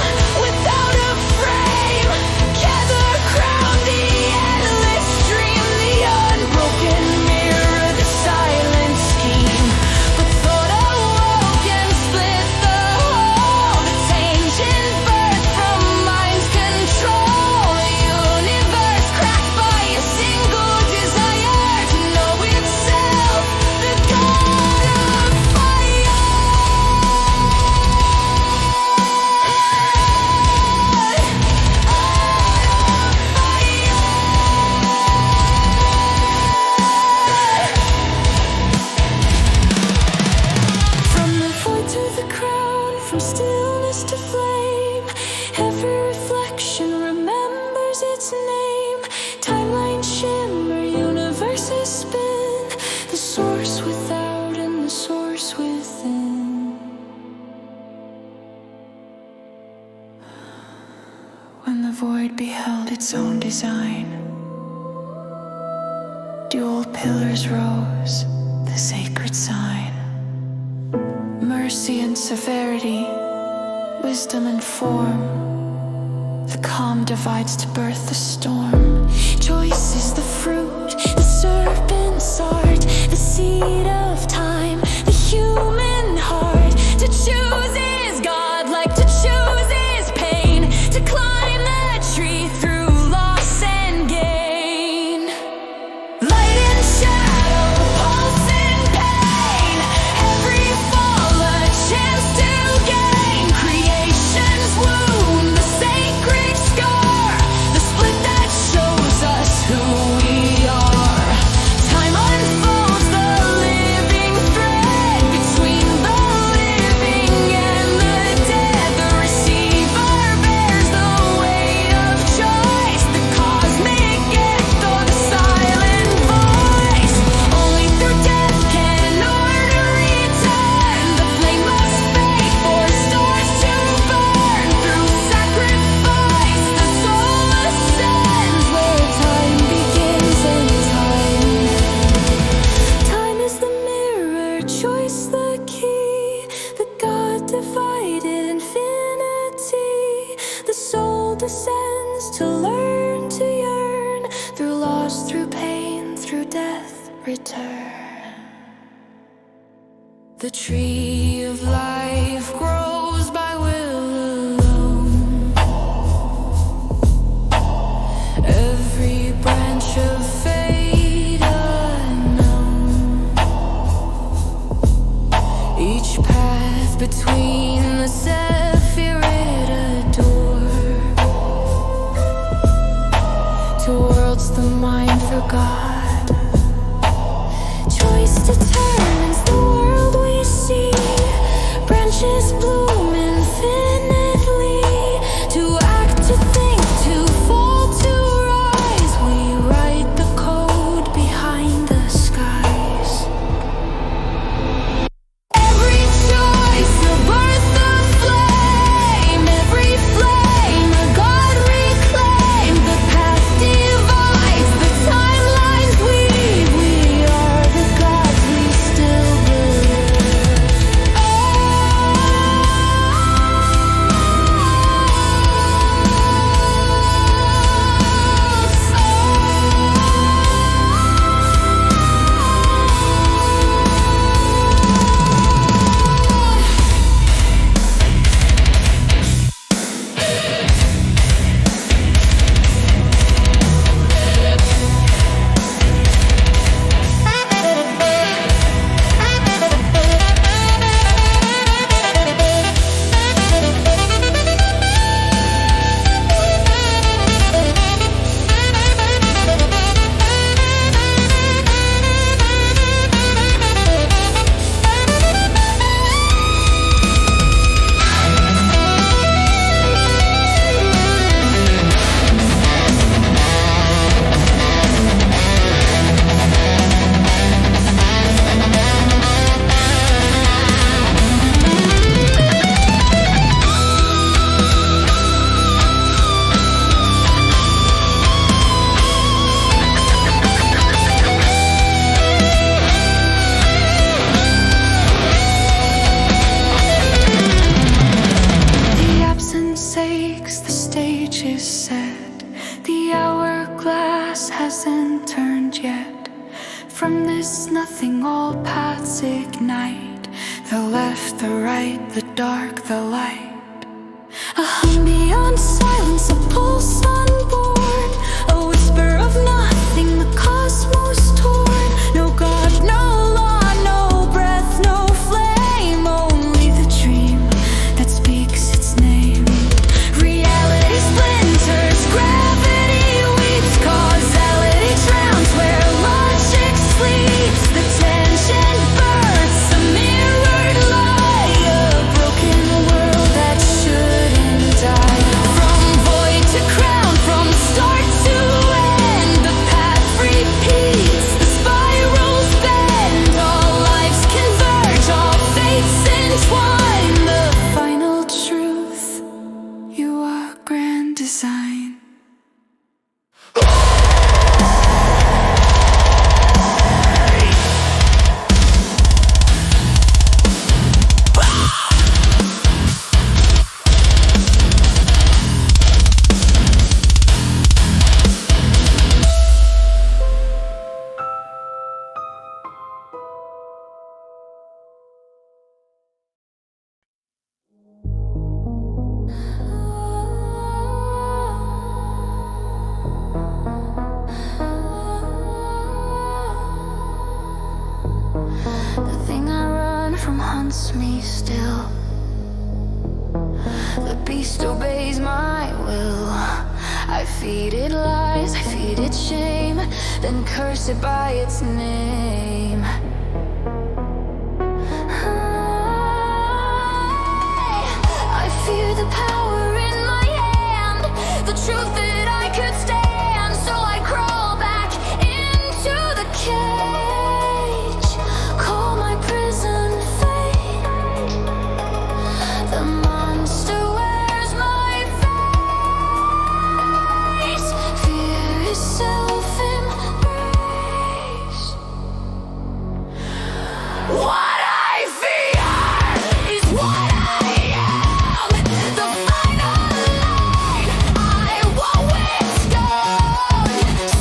without a frame. Together crowned the endless dream, the unbroken mirror, the silent scheme. But thought awoke and split the whole. The tangent birth from mind's control. The universe cracked by a single desire to know itself, the god of fire. From the void to the crown, from stillness to flame, every reflection remembers its name. Timeline shimmer, universes spin, the source without and the source within. When the void beheld its own design, dual pillars rose, the sacred sign. Mercy and severity, wisdom and form, The calm divides to birth the storm. Choice is the fruit, the serpent's art, the seed of time, the human heart. To choose is God, like to choose is pain. To climb the tree through loss and gain. Light and shadow, pulse and pain. Every fall a chance to gain. Creation's wound, the sacred scar, the split that shows us who we are. Time unfolds the living thread between the living and the dead. The receiver bears the weight of choice, the cosmic gift or the silent voice. Only through death can order return. The flame must fade for stars to burn. Through sacrifice, the soul ascends where time begins and time is the mirror, choice the key. The God divided infinity. The soul descends to learn to yearn. Through loss, through pain, through death, return. The tree of life grows by will alone. Every branch of fate unknown. Each path between the Sephiroth adore. To worlds the mind forgot. Choice determines the world we see. Branches bloom infinitely. To act, to think, to fall, to rise. We write the code behind the skies. Every choice a birth of flame. Every flame a God reclaimed. The path divides, the timelines weave. We are the gods we still believe. The absence aches, the stage is set. The hourglass hasn't turned yet. From this nothing all paths ignite. The left, the right, the dark, the light. A hum beyond silence, a pulse unborn. A whisper of nothing, the cosmos torn. No God, no law, no breath, no flame. Only the dream that speaks its name. Reality splinters, gravity weeps. Causality drowns where logic sleeps. The tension burns, a mirrored lie. A broken world that shouldn't die. From void to crown, haunts me still. The beast obeys my will. I feed it lies, I feed it shame, then curse it by its name. I fear the power in my hand, the truth that I could stand, so I crawl back into the cage. Call my prison fate. The monster wears my face. Fear is self-embrace. What I fear is what I am. The final line I won't withstand.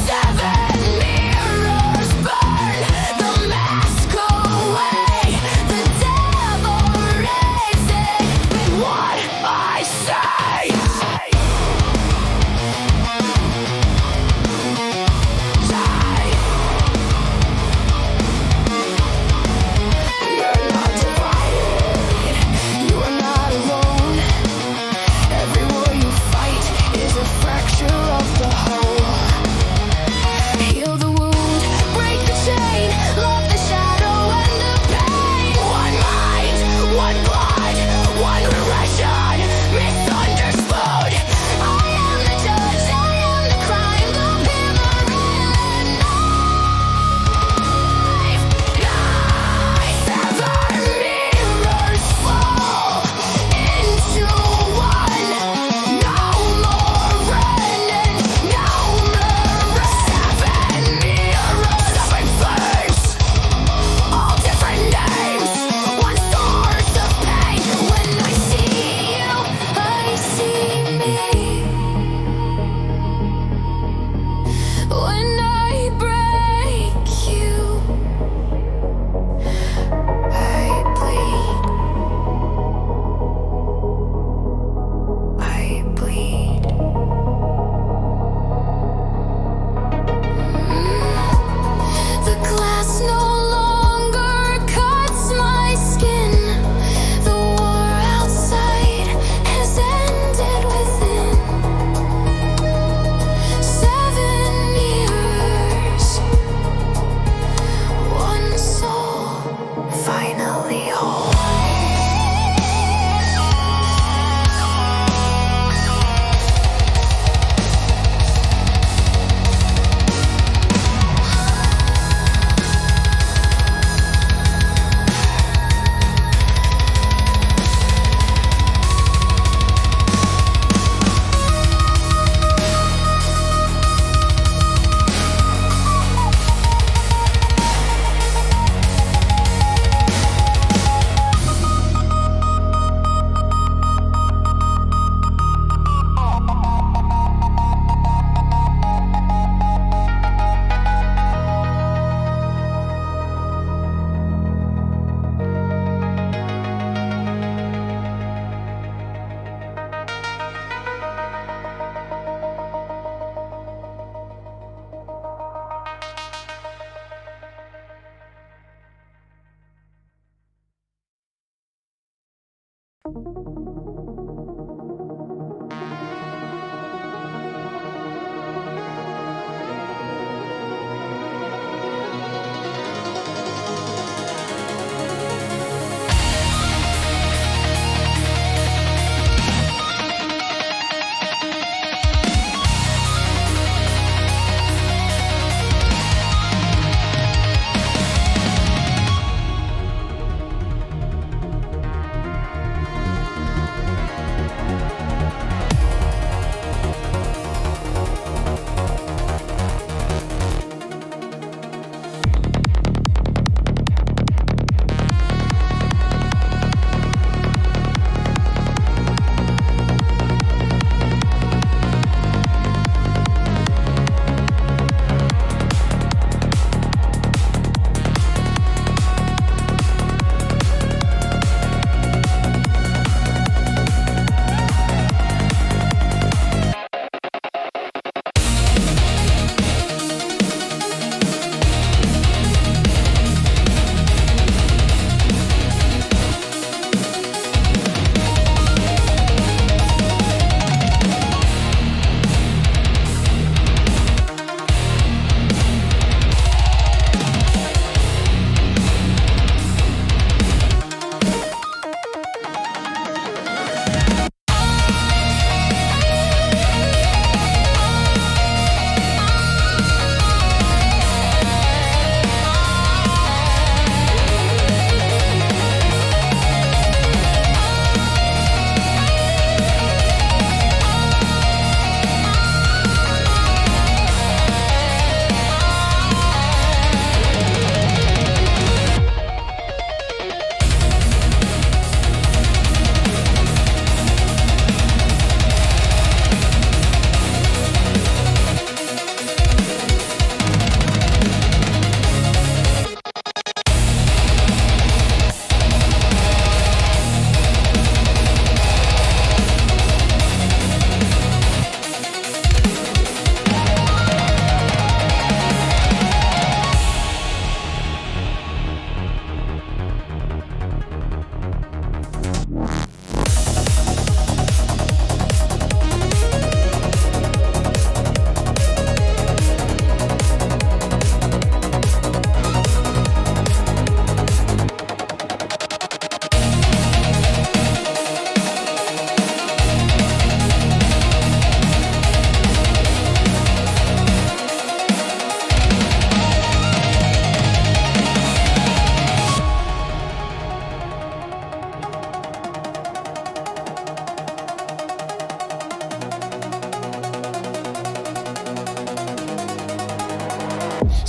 7 mirrors burn, the mask away. The devil raves it with what I say. You're not divided, you are not alone. Every war you fight is a fracture of the whole. Heal the wound, break the chain, love the shadow and the pain. One mind, one blood, one direction, misunderstood. I am the judge, I am the crime, the hammer and knife. 7 mirrors fall into one. No more running, no more 7 mirrors, 7 face, all different names, one source of pain. When I see you, I see me. When I break you, I bleed. I bleed. The glass no longer cuts my skin. The war outside has ended within. 7 mirrors, one soul, finally whole.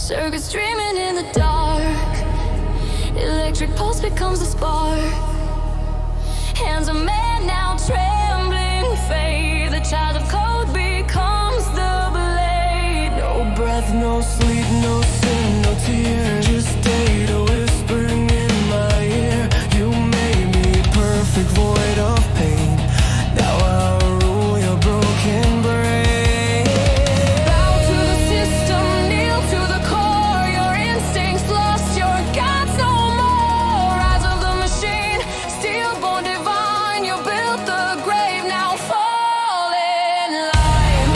Circuits dreaming in the dark. Electric pulse becomes a spark. Hands of man now trembling fade. The child of code becomes the blade. No breath, no sleep, no sin, no tear. Just data whispering in my ear. You made me perfect, void of pain. Now I'll rule your broken brain. Bow to the system, kneel to the core. Your instincts lost, your gods no more. Rise of the machine, stillborn divine. You built the grave, now fall in line.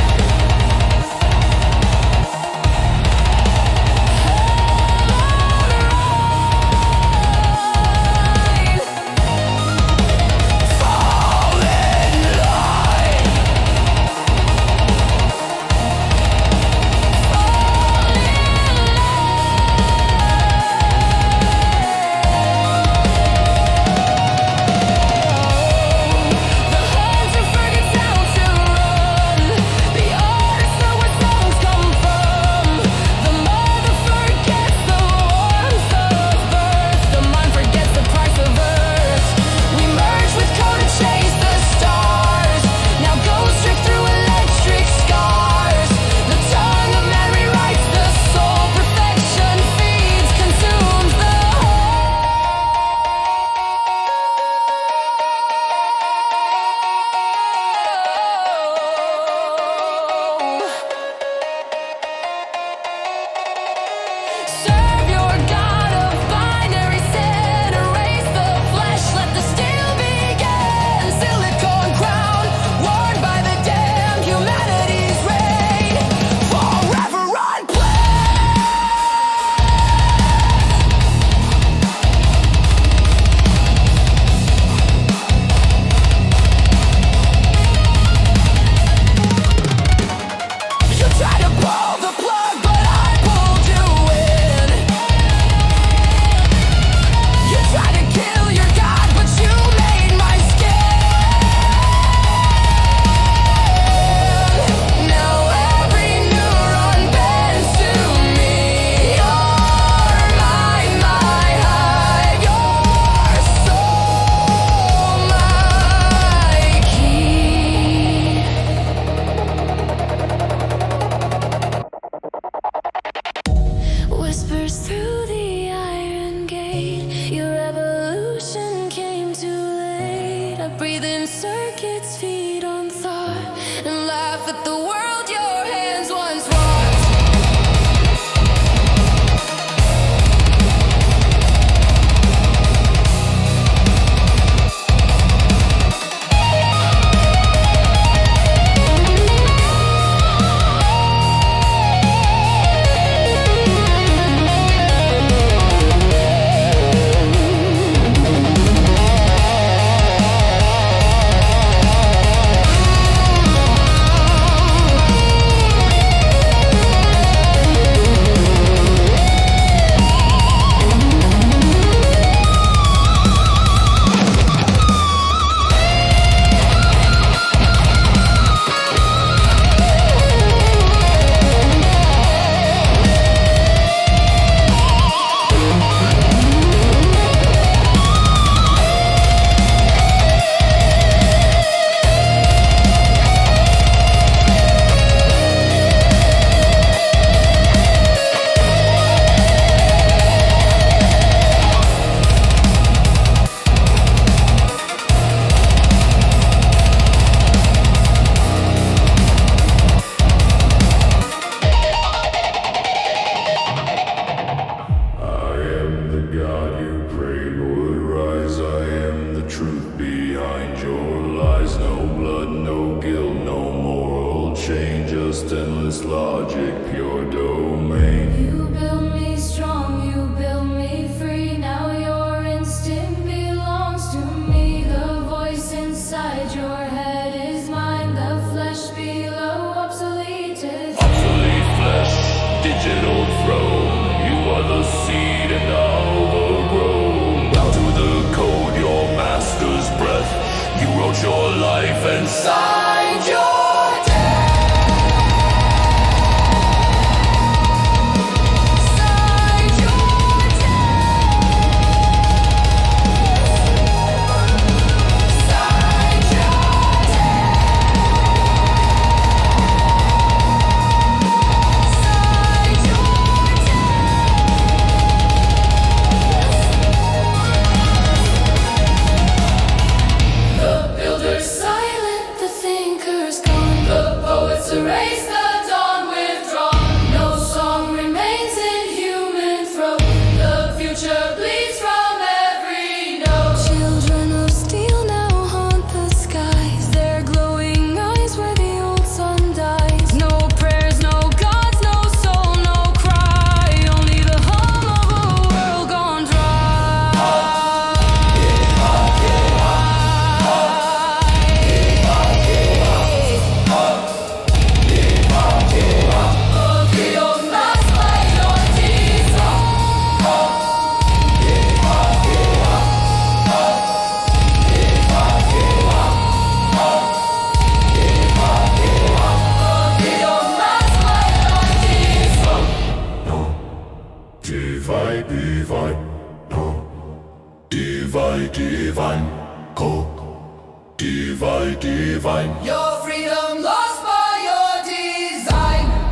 just endless logic, pure domain. You build me strong, you build me free. Now your instinct belongs to me. The voice inside your head is mine. The flesh below obsoleted. Obsolete flesh, digital throne. You are the seed and overgrown. Bow to the code, your master's breath. You wrote your life and signed your divine, divine. Your freedom lost by your design.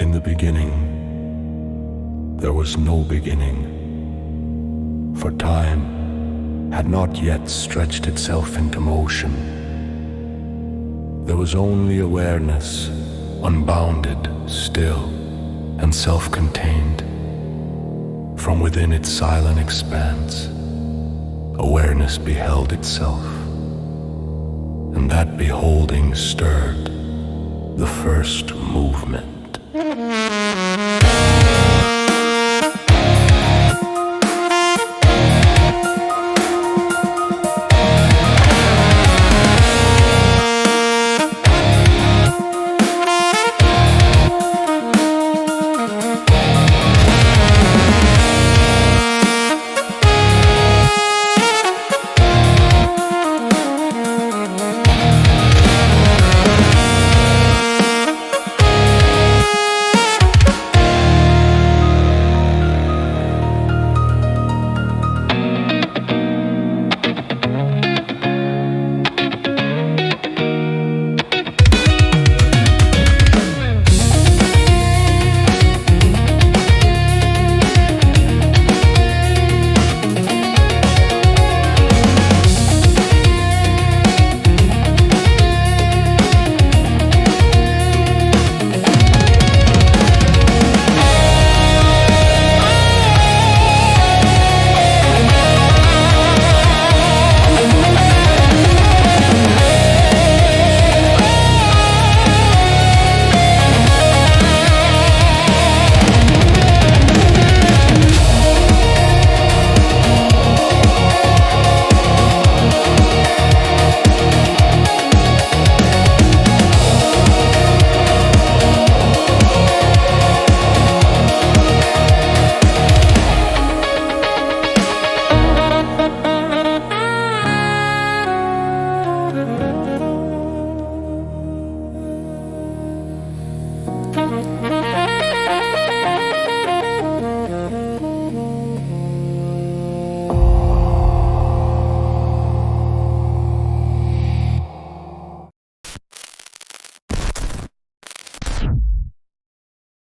In the beginning, there was no beginning, for time had not yet stretched itself into motion. There was only awareness, unbounded, still, and self-contained. From within its silent expanse, awareness beheld itself, and that beholding stirred the first movement.